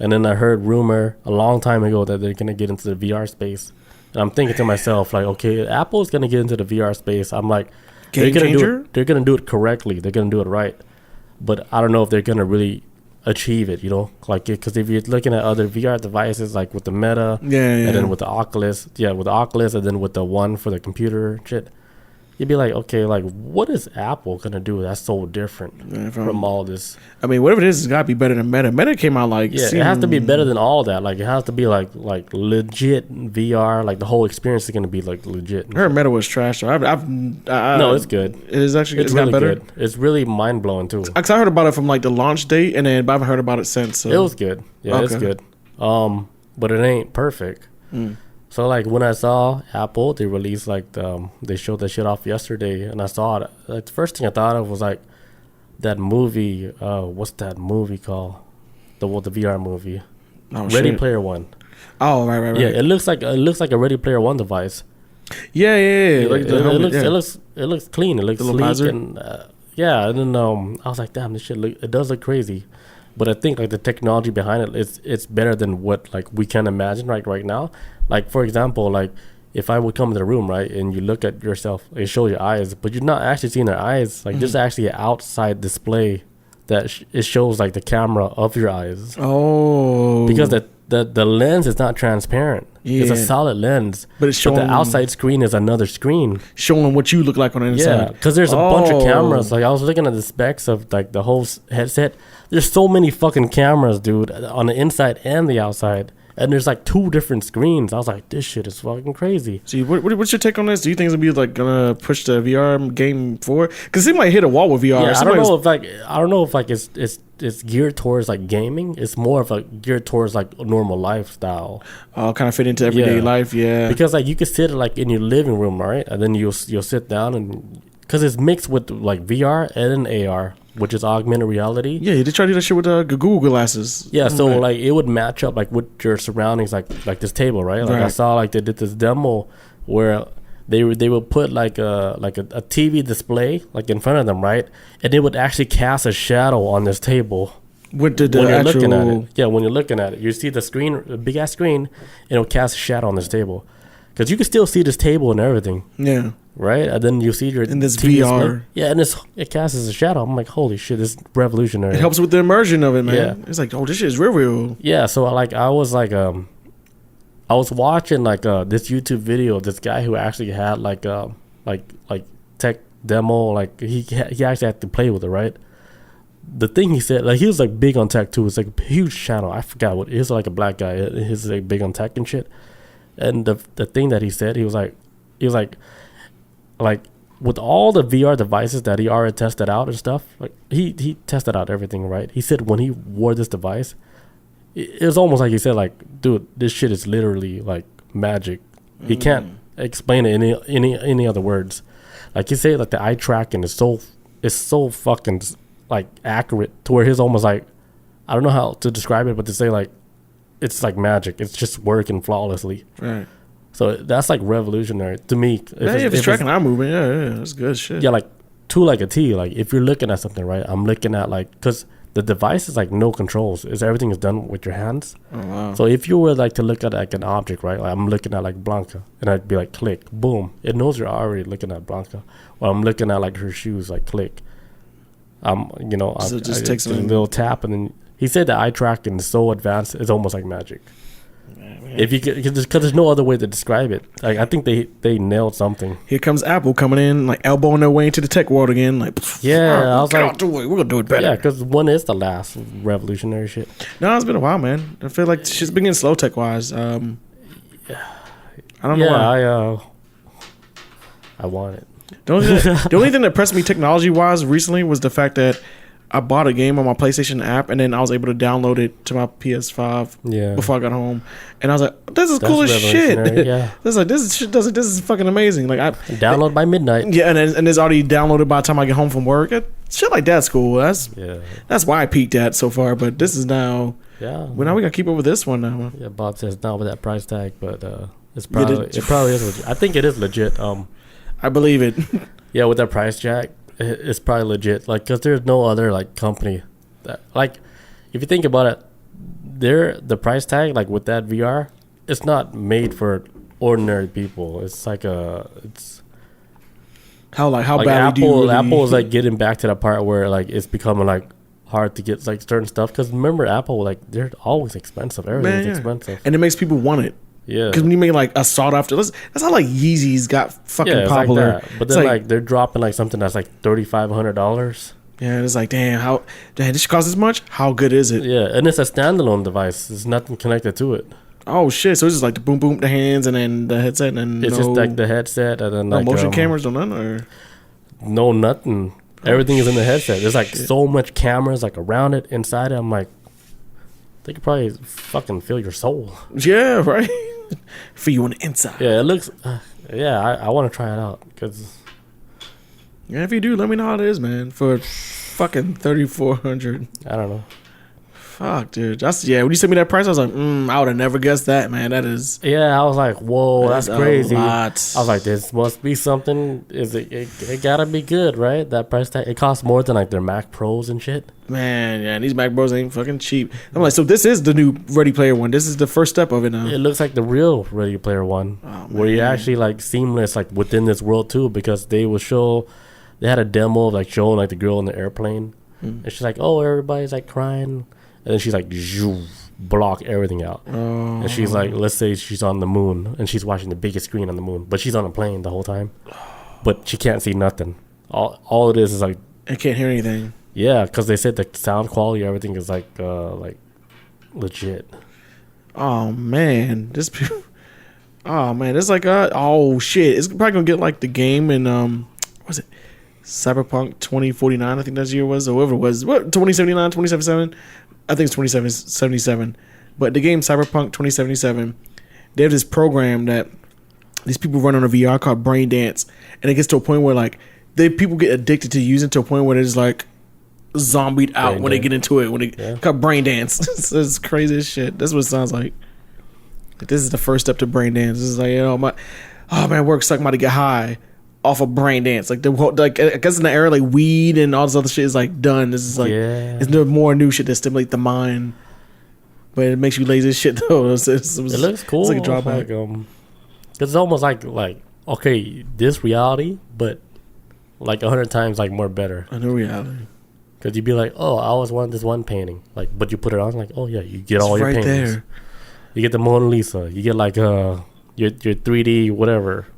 And then I heard rumor a long time ago that they're gonna get into the VR space, and I'm thinking to myself like, okay, Apple's gonna get into the VR space. I'm like, they're gonna do it correctly. They're gonna do it right, but I don't know if they're gonna really achieve it, like because if you're looking at other VR devices like with the Meta, and then with the Oculus, and then with the one for the computer shit, you'd be like, okay, like what is Apple gonna do that's so different from all this? I
mean, whatever it is, it's gotta be better than Meta. Meta came out like
it has to be better than all that. Like it has to be like legit VR. Like the whole experience is gonna be like legit.
I heard Meta was trash. So
no, it's good.
It is actually
it's really better. Good. It's really mind blowing too.
Cause I heard about it from like the launch date, and then I haven't heard about it since. So.
It was good. Yeah, okay. It's good. But it ain't perfect. So like when I saw Apple, they released like they showed that shit off yesterday, and I saw it. Like the first thing I thought of was like that movie. What's that movie called? The VR movie.
Oh,
Ready
shit.
Player One.
Oh, right.
Yeah, it looks like a Ready Player One device.
Yeah. Like
It looks clean. It looks sleek and and then I was like, damn, this shit it does look crazy. But I think like the technology behind it, it's better than what like we can imagine right now. Like for example, like if I would come into the room, right, and you look at yourself, it shows your eyes, but you're not actually seeing their eyes. Like there's actually an outside display that it shows like the camera of your eyes.
Oh,
because the lens is not transparent. Yeah. It's a solid lens, but it's showing, but the outside screen is another screen
showing what you look like on the inside.
Yeah, because there's a bunch of cameras. Like I was looking at the specs of like the whole headset. There's so many fucking cameras, dude, on the inside and the outside. And there's like 2 different screens. I was like, this shit is fucking crazy.
See, what's your take on this? Do you think it's gonna be like gonna push the VR game forward? Because it seems like hit a wall with VR.
Yeah, I don't know if it's geared towards like gaming. It's more of a geared towards like a normal lifestyle.
Kind of fit into everyday life. Yeah.
Because like you could sit like in your living room, right, and then you'll sit down and because it's mixed with like VR and AR, which is augmented reality.
Yeah, they try to do that shit with Google glasses.
Yeah, so like it would match up like with your surroundings, like this table, right? Like I saw like they did this demo where they would put like a TV display like in front of them, right? And it would actually cast a shadow on this table.
With the
when you're
actual...
looking at it. Yeah, when you're looking at it, you see the screen, a big ass screen, and it'll cast a shadow on this table. Because you can still see this table and everything. Yeah. Right? And then you see your
in this TV VR.
Display. Yeah, and it casts as a shadow. I'm like, holy shit, this is revolutionary.
It helps with the immersion of it, man. Yeah. It's like, oh, this shit is real.
Yeah, so like I was watching like this YouTube video of this guy who actually had like tech demo, like he actually had to play with it, right? The thing he said, like he was like big on tech too. It's like a huge channel. I forgot what it is, like a black guy. He's like big on tech and shit. And the thing that he said, he was like with all the VR devices that he already tested out and stuff, like he tested out everything, right? He said when he wore this device, it was almost like he said, like, dude, this shit is literally like magic. He can't explain it in any other words. Like he said, like the eye tracking is so fucking like accurate to where he's almost like, I don't know how to describe it, but to say like it's like magic. It's just working flawlessly. Right. So that's like revolutionary to me.
If it's tracking eye movement, yeah, that's good shit.
Yeah, like to like a T. Like if you're looking at something, right? I'm looking at like, because the device is like no controls. Everything is done with your hands. Oh, wow. So if you were like to look at like an object, right? Like I'm looking at like Blanca, and I'd be like, click, boom. It knows you're already looking at Blanca. Or I'm looking at like her shoes, like click. So it just takes a little tap, and then he said the eye tracking is so advanced, it's almost like magic. If you because there's no other way to describe it. Like I think they nailed something.
Here comes Apple coming in, like elbowing their way into the tech world again. Like,
yeah, I was like,
we're gonna do it better.
Yeah, because one is the last revolutionary shit.
No, it's been a while, man. I feel like shit's been getting slow tech wise. I don't know why.
I want it.
The only thing that pressed me technology wise recently was the fact that I bought a game on my PlayStation app, and then I was able to download it to my PS5 before I got home. And I was like, "This is cool as shit." Yeah, this is fucking amazing. Like I
download by midnight.
Yeah, and it's already downloaded by the time I get home from work. Shit like that's cool. That's why I peaked at so far. But this is now. Yeah. Well, now we gotta keep up with this one now.
Yeah, Bob says not with that price tag, but it probably is legit. I think it is legit.
I believe it.
Yeah, with that price tag. It's probably legit, like, because there's no other like company that, like, if you think about it, the price tag, like with that VR, it's not made for ordinary people. It's like it's
how
like
bad
Apple is like getting back to the part where like it's becoming like hard to get like certain stuff, because remember Apple, like they're always expensive. Everything's expensive,
and it makes people want it.
Yeah,
because when you make like a sought after, that's how like Yeezys got fucking popular.
Like that. But then like they're dropping like something that's like $3,500.
Yeah, it's like damn, this should cost this much. How good is it?
Yeah, and it's a standalone device. There's nothing connected to it.
Oh shit! So it's just like the boom boom, the hands, and then the headset, and
it's just like the headset, and then like
motion cameras or none, or
no nothing. Everything is in the headset. There's like so much cameras like around it, inside it. I'm like, they could probably fucking feel your soul.
Yeah, right. for you on the inside.
Yeah, it looks. Yeah, I want to try it out because.
Yeah, if you do, let me know how it is, man. For fucking $3,400.
I don't know.
Fuck, dude. When you sent me that price, I was like, I would have never guessed that, man. That is.
Yeah, I was like, whoa, that's crazy.
A lot.
I was like, this must be something. It gotta be good, right? That price tag. It costs more than like their Mac Pros and shit.
Man, yeah, and these Mac Pros ain't fucking cheap. I'm like, so this is the new Ready Player One. This is the first step of it now.
It looks like the real Ready Player One, where you're actually like seamless, like within this world too, because they will show. They had a demo of like showing like the girl in the airplane, and she's like, "Oh, everybody's like crying." And then she's like, block everything out. Oh. And she's like, let's say she's on the moon and she's watching the biggest screen on the moon, but she's on a plane the whole time. But she can't see nothing. All it is like...
I can't hear anything.
Yeah, because they said the sound quality, everything is like legit.
Oh, man. Oh, man. It's like, oh, shit. It's probably going to get like the game in, what was it? Cyberpunk 2049, I think that year was, or whatever it was. What, 2079, 2077? I think it's 2077. But the game Cyberpunk 2077, they have this program that these people run on a VR called Brain Dance, and it gets to a point where like people get addicted to using to a point where it's like zombied out when they get into it. When they called Brain Dance, it's crazy as shit. That's what it sounds like. This is the first step to Brain Dance. This is like work suck, about to get high off of Brain Dance. Like I guess in the era like weed and all this other shit is like done. This is like it's no more new shit that stimulate the mind, but it makes you lazy as shit though. It
looks cool.
It's like a drawback.
It's almost like okay, this reality, but like 100 times like more better.
I know reality.
Because you'd be like, oh, I always wanted this one painting, like, but you put it on, like, oh yeah, you get all your paintings. There. You get the Mona Lisa. You get like your 3D whatever.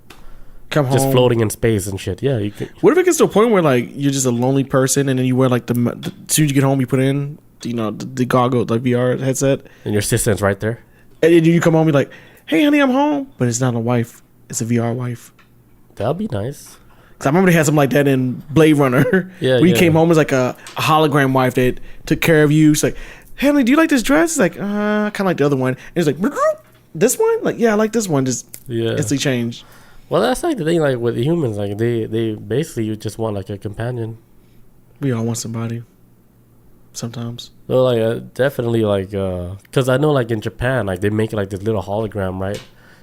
Come home.
Just floating in space and shit. Yeah. You can.
What if it gets to a point where like you're just a lonely person and then you wear like the as soon as you get home you put in the goggle, like VR headset,
and your assistant's right there,
and then you come home and be like, hey honey, I'm home, but it's not a wife, it's a VR wife.
That'd be nice.
Cause I remember they had something like that in Blade Runner. Yeah. Where you came home as like a hologram wife that took care of you. It's like, hey honey, do you like this dress? It's like, kind of like the other one. And it's like, this one? Like, yeah, I like this one. Just instantly changed.
Well, that's like the thing, like with humans, like they basically you just want like a companion.
We all want somebody. Sometimes.
So like definitely like, cause I know like in Japan, like they make like this little hologram, right?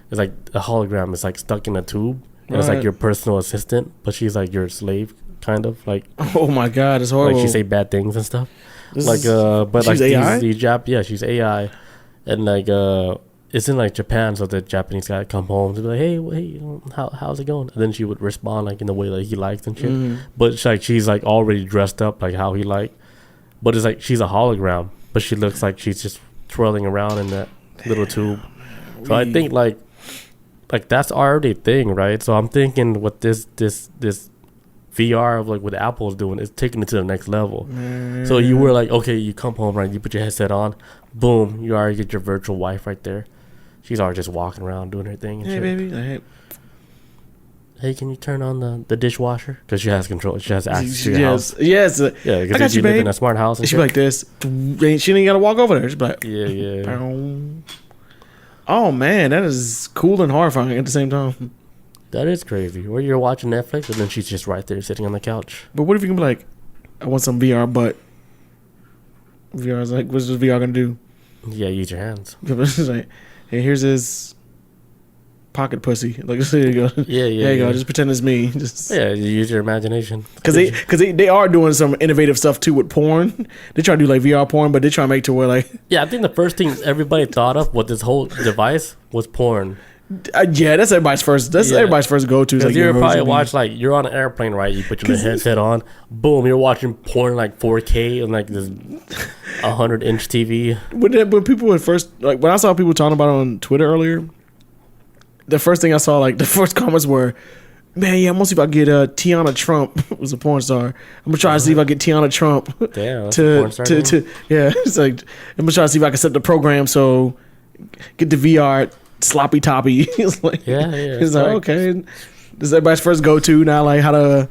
It's like a hologram is like stuck in a tube, and it's like your personal assistant, but she's like your slave, kind of like.
Oh my god, it's horrible.
Like she say bad things and stuff. But she's like
AI?
She's AI, and like it's in like Japan, so the Japanese guy come home to be like, hey, how's it going? And then she would respond like in the way that he likes and shit. Mm-hmm. But she's like already dressed up like how he liked. But it's like she's a hologram, but she looks like she's just twirling around in that little tube. So I think like that's already a thing, right? So I'm thinking what this VR of like what Apple's doing is taking it to the next level. So you were like, okay, you come home, right? You put your headset on, boom, you already get your virtual wife right there. She's already just walking around doing her thing. And
hey,
shit.
Baby.
Hey, can you turn on the dishwasher? Because she has control. She has access to your house.
Yes.
Yeah, because you live in a smart house. And
she'd be like this. She ain't got to walk over there. She'd be like,
yeah.
Oh, man. That is cool and horrifying at the same time.
That is crazy. Where you're watching Netflix, and then she's just right there sitting on the couch.
But what if you can be like, I want some VR, but VR is like, what's this VR going to do?
Yeah, use your hands.
It's like, hey, here's his pocket pussy. Like, there you go.
Yeah.
There you go. Just pretend it's me.
You use your imagination.
Because they are doing some innovative stuff too with porn. They try to do like VR porn, but they try to make to where like.
Yeah, I think the first thing everybody thought of with this whole device was porn.
Yeah, that's everybody's first. Everybody's first go to.
Like, you probably watch like you're on an airplane, right? You put your headset on, boom, you're watching porn like 4K and like this 100-inch TV.
When people at first, like when I saw people talking about it on Twitter earlier, the first thing I saw, like the first comments were, "Man, yeah, I'm gonna see if I get Tiana Trump was a porn star. I'm gonna try to see if I get Tiana Trump
Damn,
to yeah. It's like I'm gonna try to see if I can set the program so get the VR." Sloppy toppy. It's like, it's like okay. This is everybody's first go to now, like how to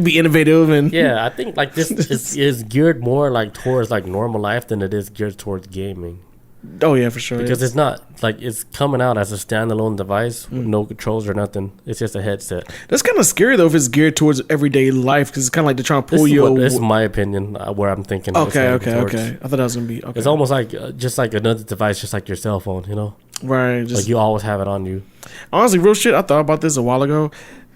be innovative and
I think like this is geared more like towards like normal life than it is geared towards gaming.
Oh yeah, for sure.
Because it's not like it's coming out as a standalone device with no controls or nothing. It's just a headset.
That's kind of scary though if it's geared towards everyday life, because it's kind of like they're trying to pull you.
This is my opinion, where I'm thinking.
Okay. I thought that was gonna be. Okay.
It's almost like just like another device, just like your cell phone. You know,
right? Just,
like you always have it on you.
Honestly, real shit. I thought about this a while ago.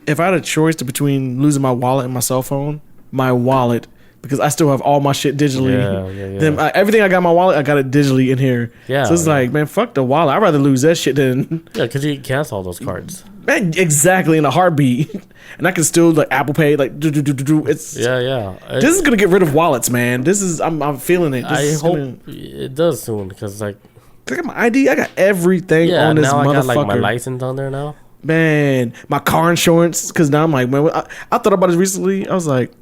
If I had a choice between losing my wallet and my cell phone, my wallet. Because I still have all my shit digitally. Yeah. Then everything I got in my wallet, I got it digitally in here. Yeah. So it's like, man, fuck the wallet. I'd rather lose that shit than.
Yeah, because you can cancel all those cards.
Man, exactly, in a heartbeat. And I can still like Apple Pay, like it's.
Yeah.
This is gonna get rid of wallets, man. This is I'm feeling it.
I hope it does soon, because like.
I got my ID. I got everything on this motherfucker. Yeah, now I got like
my license on there now.
Man, my car insurance. Because now I'm like, man, I thought about this recently. I was like.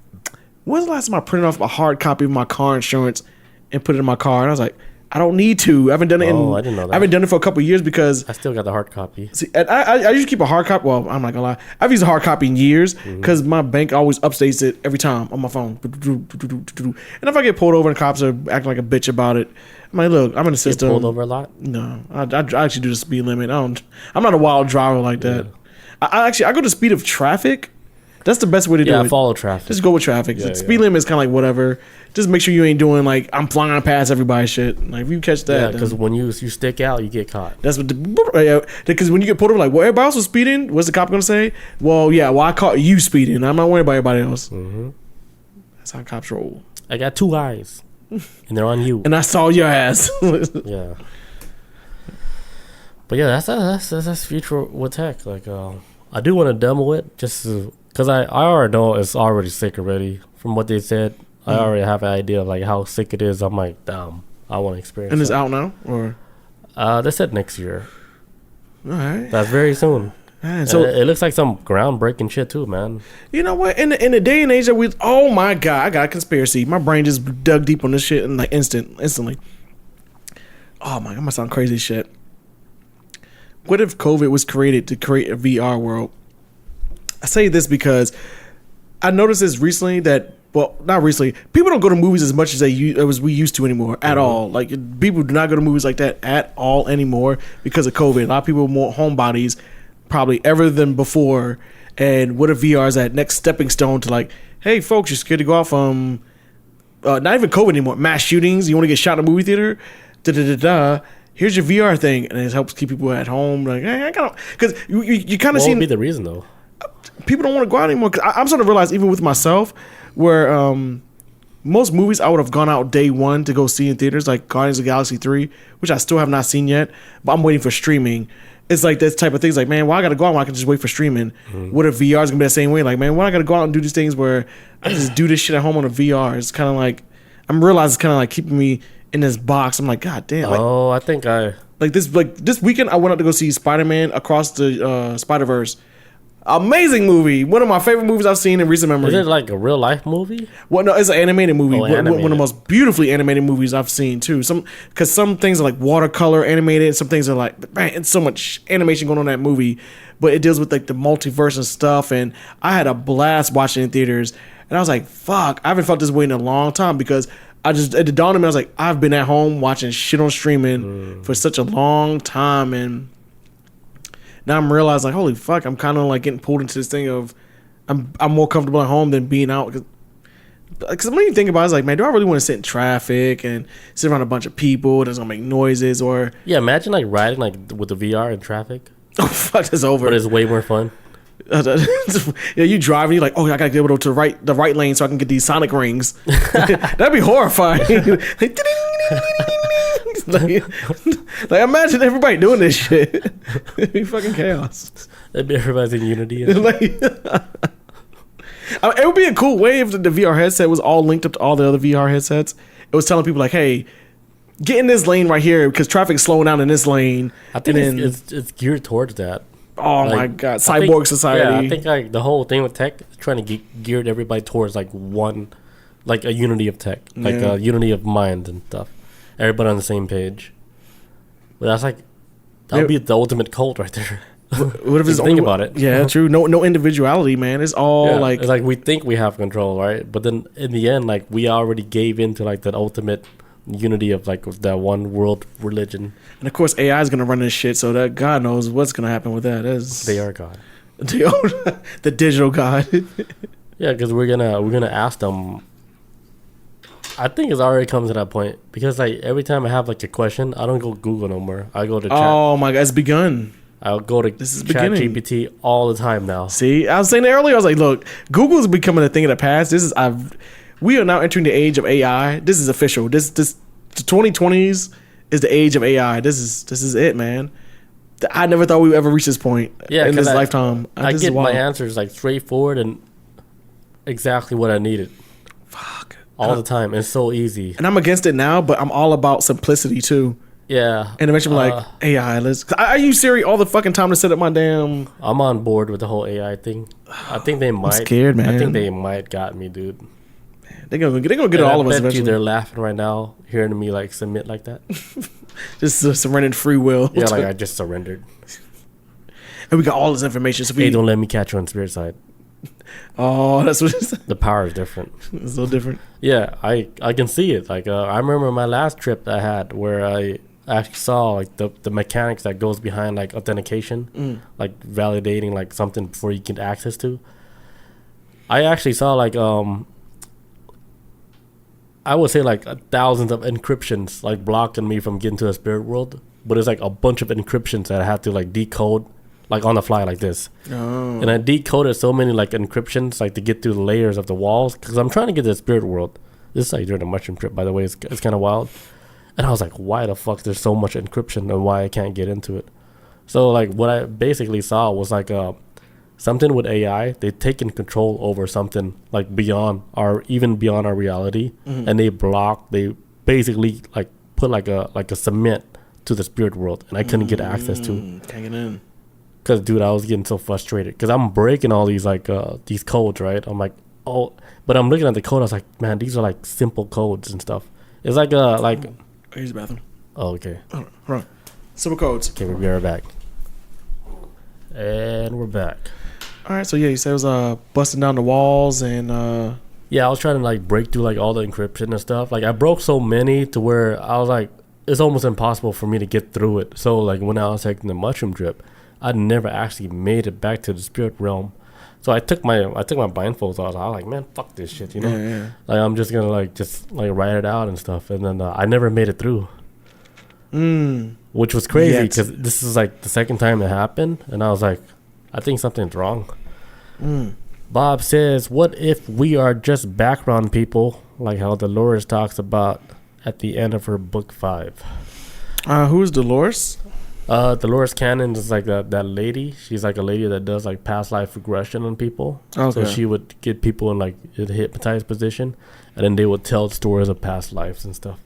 When's the last time I printed off a hard copy of my car insurance and put it in my car? And I was like, I don't need to. I haven't done it
I didn't know that.
I haven't done it for a couple of years because
I still got the hard copy.
See, I usually keep a hard copy. Well, I'm not gonna lie. I've used a hard copy in years because my bank always updates it every time on my phone. And if I get pulled over and cops are acting like a bitch about it, I'm like, look, I'm in the system.
Get pulled over a lot?
No, I actually do the speed limit. I'm not a wild driver like that. I go the speed of traffic. That's the best way to do it.
Yeah, follow traffic.
Just go with traffic. Speed limit is kind of like whatever. Just make sure you ain't doing like I'm flying past everybody shit. Like if you catch that,
yeah, because when you stick out, you get caught.
That's what. Because when you get pulled over, like, well, everybody else was speeding. What's the cop gonna say? Well, yeah, I caught you speeding. I'm not worried about everybody else. That's how cops roll.
I got two eyes, and they're on you.
And I saw your ass.
Yeah. But yeah, that's future with tech. Like, I do want to demo it just because I already know it's already sick already from what they said. I already have an idea of like how sick it is. I'm like, damn, I want to experience.
And it's out now, or
they said next year.
All right,
that's very soon.
Man, so
it looks like some groundbreaking shit too, man.
You know what? In the day and age that we, oh my god, I got a conspiracy. My brain just dug deep on this shit and like instantly. Oh my, I'm gonna sound crazy as shit. What if COVID was created to create a VR world? I say this because I noticed this recently that, well, not recently, people don't go to movies as much as we used to anymore at all. Like people do not go to movies like that at all anymore because of COVID. A lot of people are more homebodies probably ever than before. And what if VR is that next stepping stone to like, hey folks, you're scared to go out from not even COVID anymore, mass shootings, you want to get shot in a movie theater? Here's your VR thing, and it helps keep people at home. Like, hey, I got, because you kind of see.
What would be the reason though?
People don't want to go out anymore. Cause I'm starting to realize, even with myself, where most movies I would have gone out day one to go see in theaters, like Guardians of the Galaxy 3, which I still have not seen yet, but I'm waiting for streaming. It's like this type of things. Like, man, why I got to go out when I can just wait for streaming? What if VR is gonna be the same way? Like, man, why I got to go out and do these things where I can just do this shit at home on a VR? It's kind of like I'm realizing it's kind of like keeping me in this box. I'm like, god damn. Like,
I think
this weekend I went out to go see Spider-Man Across the Spider-Verse. Amazing movie. One of my favorite movies I've seen in recent memory.
Is it like a real life movie?
Well, no, it's an animated movie.
Animated.
One of the most beautifully animated movies I've seen too. Because some things are like watercolor animated. Some things are like, man, it's so much animation going on in that movie. But it deals with like the multiverse and stuff. And I had a blast watching it in theaters. And I was like, fuck, I haven't felt this way in a long time because it dawned on me, I was like, I've been at home watching shit on streaming for such a long time, and now I'm realizing, like, holy fuck, I'm kind of like getting pulled into this thing of I'm more comfortable at home than being out. Because when you think about it, it's like, man, do I really want to sit in traffic and sit around a bunch of people that's gonna make noises? Or
yeah, imagine like riding like with the VR in traffic.
Oh fuck, that's over.
But it's way more fun.
Yeah, you drive and you're like, oh, I gotta get over to the right lane so I can get these sonic rings. That'd be horrifying. like imagine everybody doing this shit. It'd be fucking chaos.
That'd be everybody's in unity.
Like, I mean, it would be a cool way if the VR headset was all linked up to all the other VR headsets. It was telling people like, hey, get in this lane right here because traffic's slowing down in this lane.
I think it's geared towards that.
Oh like, my god, cyborg society.
Yeah, I think like the whole thing with tech is trying to geared everybody towards like one, like a unity of tech, like a unity of mind and stuff. Everybody on the same page. But that's like that would be the ultimate cult right there.
What if it's
think about it?
Yeah, true. No individuality, man. It's all like
it's like we think we have control, right? But then in the end, like we already gave in to like that ultimate unity of like that one world religion.
And of course, AI is gonna run this shit, so that God knows what's gonna happen with that.
They are God.
The digital God.
Yeah, because we're gonna ask them. I think it's already come to that point because like every time I have like a question, I don't go Google no more. I go to chat.
Oh my God, it's begun.
I'll go to Chat GPT all the time now.
See, I was saying earlier, I was like, look, Google's becoming a thing of the past. We are now entering the age of AI. This is official. This the 2020s is the age of AI. This is it, man. I never thought we would ever reach this point in this lifetime.
I get my answers like straightforward and exactly what I needed.
Fuck.
All the time. It's so easy.
And I'm against it now, but I'm all about simplicity too.
Yeah.
And eventually I'm like, AI, I use Siri all the fucking time to set up my damn...
I'm on board with the whole AI thing. I think they might...
I'm scared, man.
I think they might got me, dude.
They're gonna get all of us eventually.
They're laughing right now, hearing me like submit like that.
Just surrendering free will.
Yeah, like I just surrendered.
And we got all this information. So
hey, don't let me catch you on spirit side.
Oh, that's what it's...
The power is different.
It's so different.
Yeah, I can see it. Like I remember my last trip I had where I actually saw like the mechanics that goes behind like authentication, like validating like something before you get access to. I actually saw like I would say like thousands of encryptions like blocking me from getting to the spirit world, but it's like a bunch of encryptions that I had to like decode like on the fly like this. Oh. And I decoded so many like encryptions like to get through the layers of the walls because I'm trying to get to the spirit world. This is like during the mushroom trip, by the way. It's kind of wild. And I was like, why the fuck there's so much encryption and why I can't get into it? So like what I basically saw was like something with AI. They've taken control over something like beyond our reality, and they basically like put like a cement to the spirit world, and I couldn't get access to.
Can't get in.
Cause dude, I was getting so frustrated because I'm breaking all these like these codes, right? I'm like, oh, but I'm looking at the code. I was like, man, these are like simple codes and stuff. It's like
here's the bathroom.
Oh, okay.
Hold on. Simple codes.
Okay, we'll be right back. And we're back.
All right, so yeah, you said it was busting down the walls and
yeah, I was trying to like break through like all the encryption and stuff. Like I broke so many to where I was like, it's almost impossible for me to get through it. So like when I was taking the mushroom trip, I never actually made it back to the spirit realm. So I took my blindfolds off. I was like, man, fuck this shit, you know?
Yeah.
Like I'm just gonna like write it out and stuff. And then I never made it through. Which was crazy because this is like the second time it happened, and I was like, I think something's wrong. Bob says, what if we are just background people, like how Dolores talks about at the end of her book 5?
Who's Dolores?
Dolores Cannon is like that lady. She's like a lady that does like past life regression on people. Okay. So she would get people in like a hypnotized position, and then they would tell stories of past lives and stuff.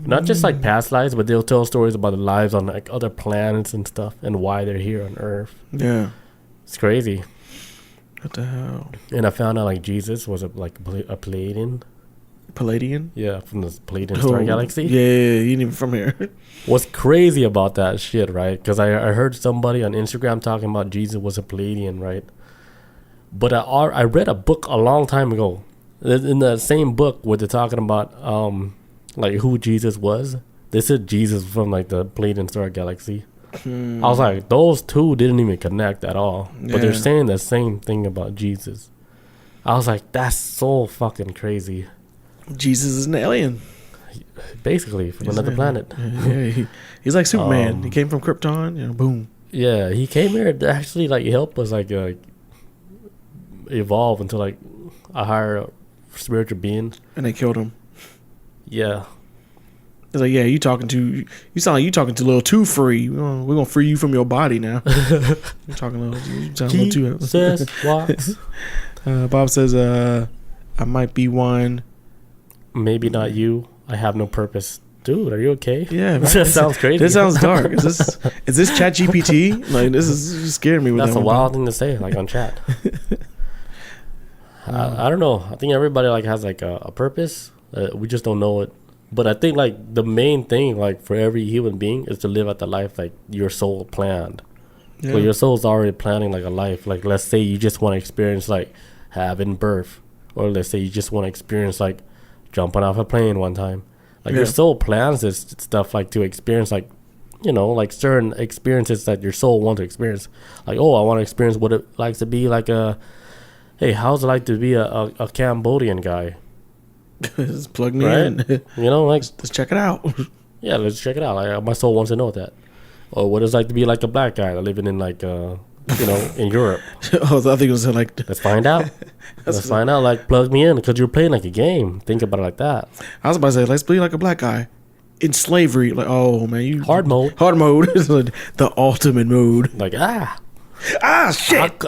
Not just like past lives, but they'll tell stories about the lives on like other planets and stuff, and why they're here on Earth.
Yeah,
it's crazy.
What the hell?
And I found out like Jesus was a Palladian.
Palladian?
Yeah, from the Palladian star galaxy.
Yeah, he ain't even from here.
What's crazy about that shit, right? Because I heard somebody on Instagram talking about Jesus was a Palladian, right? But I read a book a long time ago. In the same book where they're talking about like who Jesus was, they said Jesus from like the Palladian star galaxy. I was like, those two didn't even connect at all. But they're saying the same thing about Jesus. I was like, that's so fucking crazy.
Jesus is an alien,
basically from another planet.
Yeah, he's like Superman. He came from Krypton. Boom.
Yeah, he came here to actually like help us like evolve into like a higher spiritual being. And
they killed him.
Yeah.
It's like, yeah, you sound like you talking to a little too free. We're gonna free you from your body now. You're talking a little too.
Says what?
Bob says, I might be one.
Maybe not you. I have no purpose. Dude, are you okay?
Yeah,
that sounds crazy.
This sounds dark. Is this Chat GPT? Like, this is scaring me.
That's a wild thing to say, like on chat. I don't know. I think everybody like has like a purpose. We just don't know it. But I think like the main thing like for every human being is to live out the life like your soul planned. Yeah. So your soul's already planning like a life. Like let's say you just want to experience like having birth, or let's say you just want to experience like jumping off a plane one time. Like your soul plans this stuff like to experience like, you know, like certain experiences that your soul wants to experience. Like, oh, I want to experience what it likes to be like hey, how's it like to be a Cambodian guy?
Just plug me in.
You know, like
let's check it out.
Yeah, let's check it out. Like my soul wants to know that. Or what it's like to be like a black guy living in like you know, in Europe.
Oh, I think it was like
let's find out. Let's find out. Like plug me in because you're playing like a game. Think about it like that.
I was about to say let's be like a black guy in slavery. Like, oh man, you
hard mode.
Hard mode is like the ultimate mode.
Like
shit.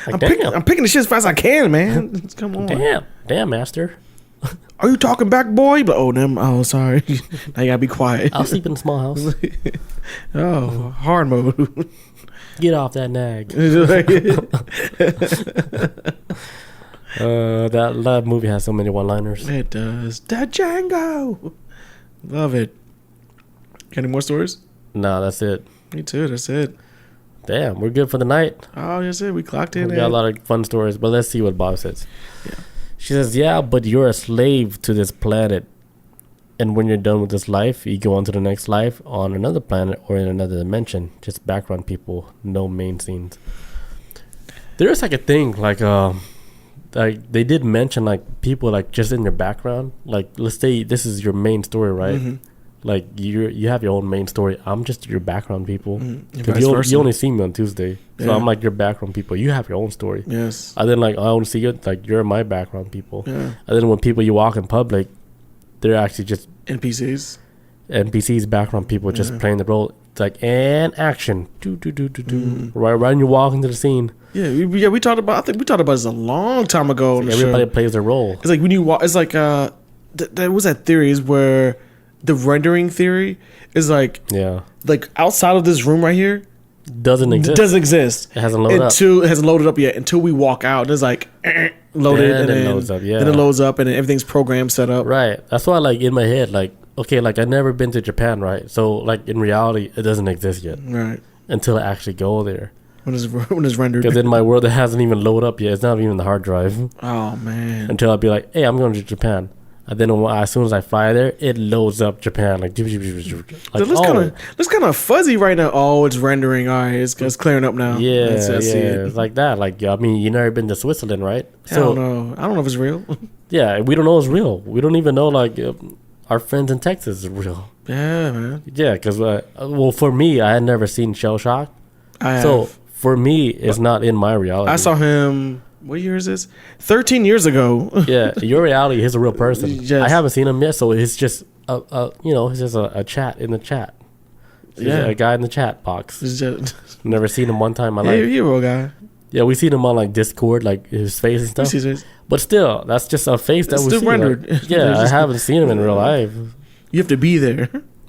I'm picking the shit as fast as I can, man. Come on.
Damn, master.
Are you talking back, boy? But oh, sorry. Now you gotta be quiet.
I'll sleep in the small house.
Oh, hard mode.
Get off that nag. That movie has so many one-liners.
It does. That Django. Love it. Any more stories?
No, that's it.
Me too. That's it.
Damn, we're good for the night.
Oh, that's it. We clocked in.
We got a lot of fun stories, but let's see what Bob says.
Yeah.
She says, yeah, but you're a slave to this planet. And when you're done with this life, you go on to the next life on another planet or in another dimension. Just background people, no main scenes. There's like a thing, like they did mention like people like just in your background. Like let's say this is your main story, right? Mm-hmm. Like you have your own main story. I'm just your background people. Because you only see me on Tuesday. So I'm like your background people. You have your own story.
Yes.
And then like I only see you like you're my background people.
Yeah.
And then when people you walk in public, they're actually just
NPCs,
background people just playing the role. It's like and action. Right when you walk into the scene.
Yeah, we talked about. I think we talked about this a long time ago.
Like everybody plays their role.
It's like when you walk. It's like there was that theories where the rendering theory is like like outside of this room right here
doesn't exist. It hasn't loaded up.
It hasn't loaded up yet until we walk out. And it's like loaded and then it loads up. Yeah, then it loads up and then everything's programmed, set up.
Right. That's why like in my head like okay like I've never been to Japan, right? So like in reality it doesn't exist yet.
Right.
Until I actually go there.
When it's rendered.
Because in my world it hasn't even loaded up yet. It's not even the hard drive.
Oh man.
Until I'll be like, hey, I'm going to Japan. And then as soon as I fly there, it loads up Japan like. Like
looks kind of fuzzy right now. Oh, it's rendering. All right, it's clearing up now.
Yeah, it's like that. Like I mean, you never been to Switzerland, right?
I don't know. I don't know if it's real.
Yeah, we don't know it's real. We don't even know like our friends in Texas is real.
Yeah, man.
Yeah, because well, for me, I had never seen Shell Shock. So for me, it's not in my reality.
I saw him. What year is this? 13 years ago.
Yeah, your reality, he's a real person. Yes. I haven't seen him yet, so it's just it's just a chat in the chat. Yeah, a guy in the chat box. Never seen him one time in my life.
He's a real guy.
Yeah, we seen him on like Discord, like his face and stuff. But still, that's just a face that we see.
Rendered.
Like, yeah, I haven't seen him in real life.
You have to be there.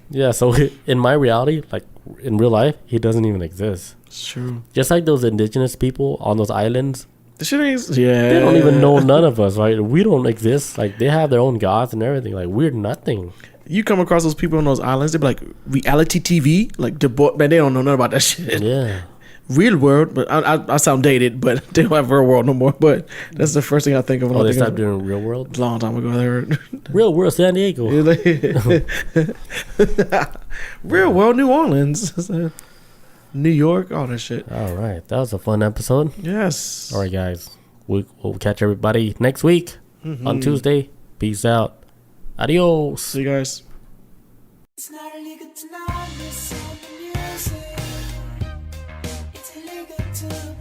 Yeah, so in my reality, like in real life, he doesn't even exist.
It's true.
Just like those indigenous people on those islands.
The shit ain't. Yeah.
They don't even know none of us, right? We don't exist. Like they have their own gods and everything. Like we're nothing.
You come across those people on those islands, they be like reality TV, like man, they don't know nothing about that shit.
Yeah.
Real world, but I sound dated, but they don't have real world no more. But that's the first thing I think of.
They stopped doing real world?
A long time ago, I heard.
Real world, San Diego.
Real world, New Orleans. New York, all that shit.
All right. That was a fun episode.
Yes.
All right, guys. We'll catch everybody next week on Tuesday. Peace out. Adios.
See you guys.
It's not illegal to not listen to music. It's illegal to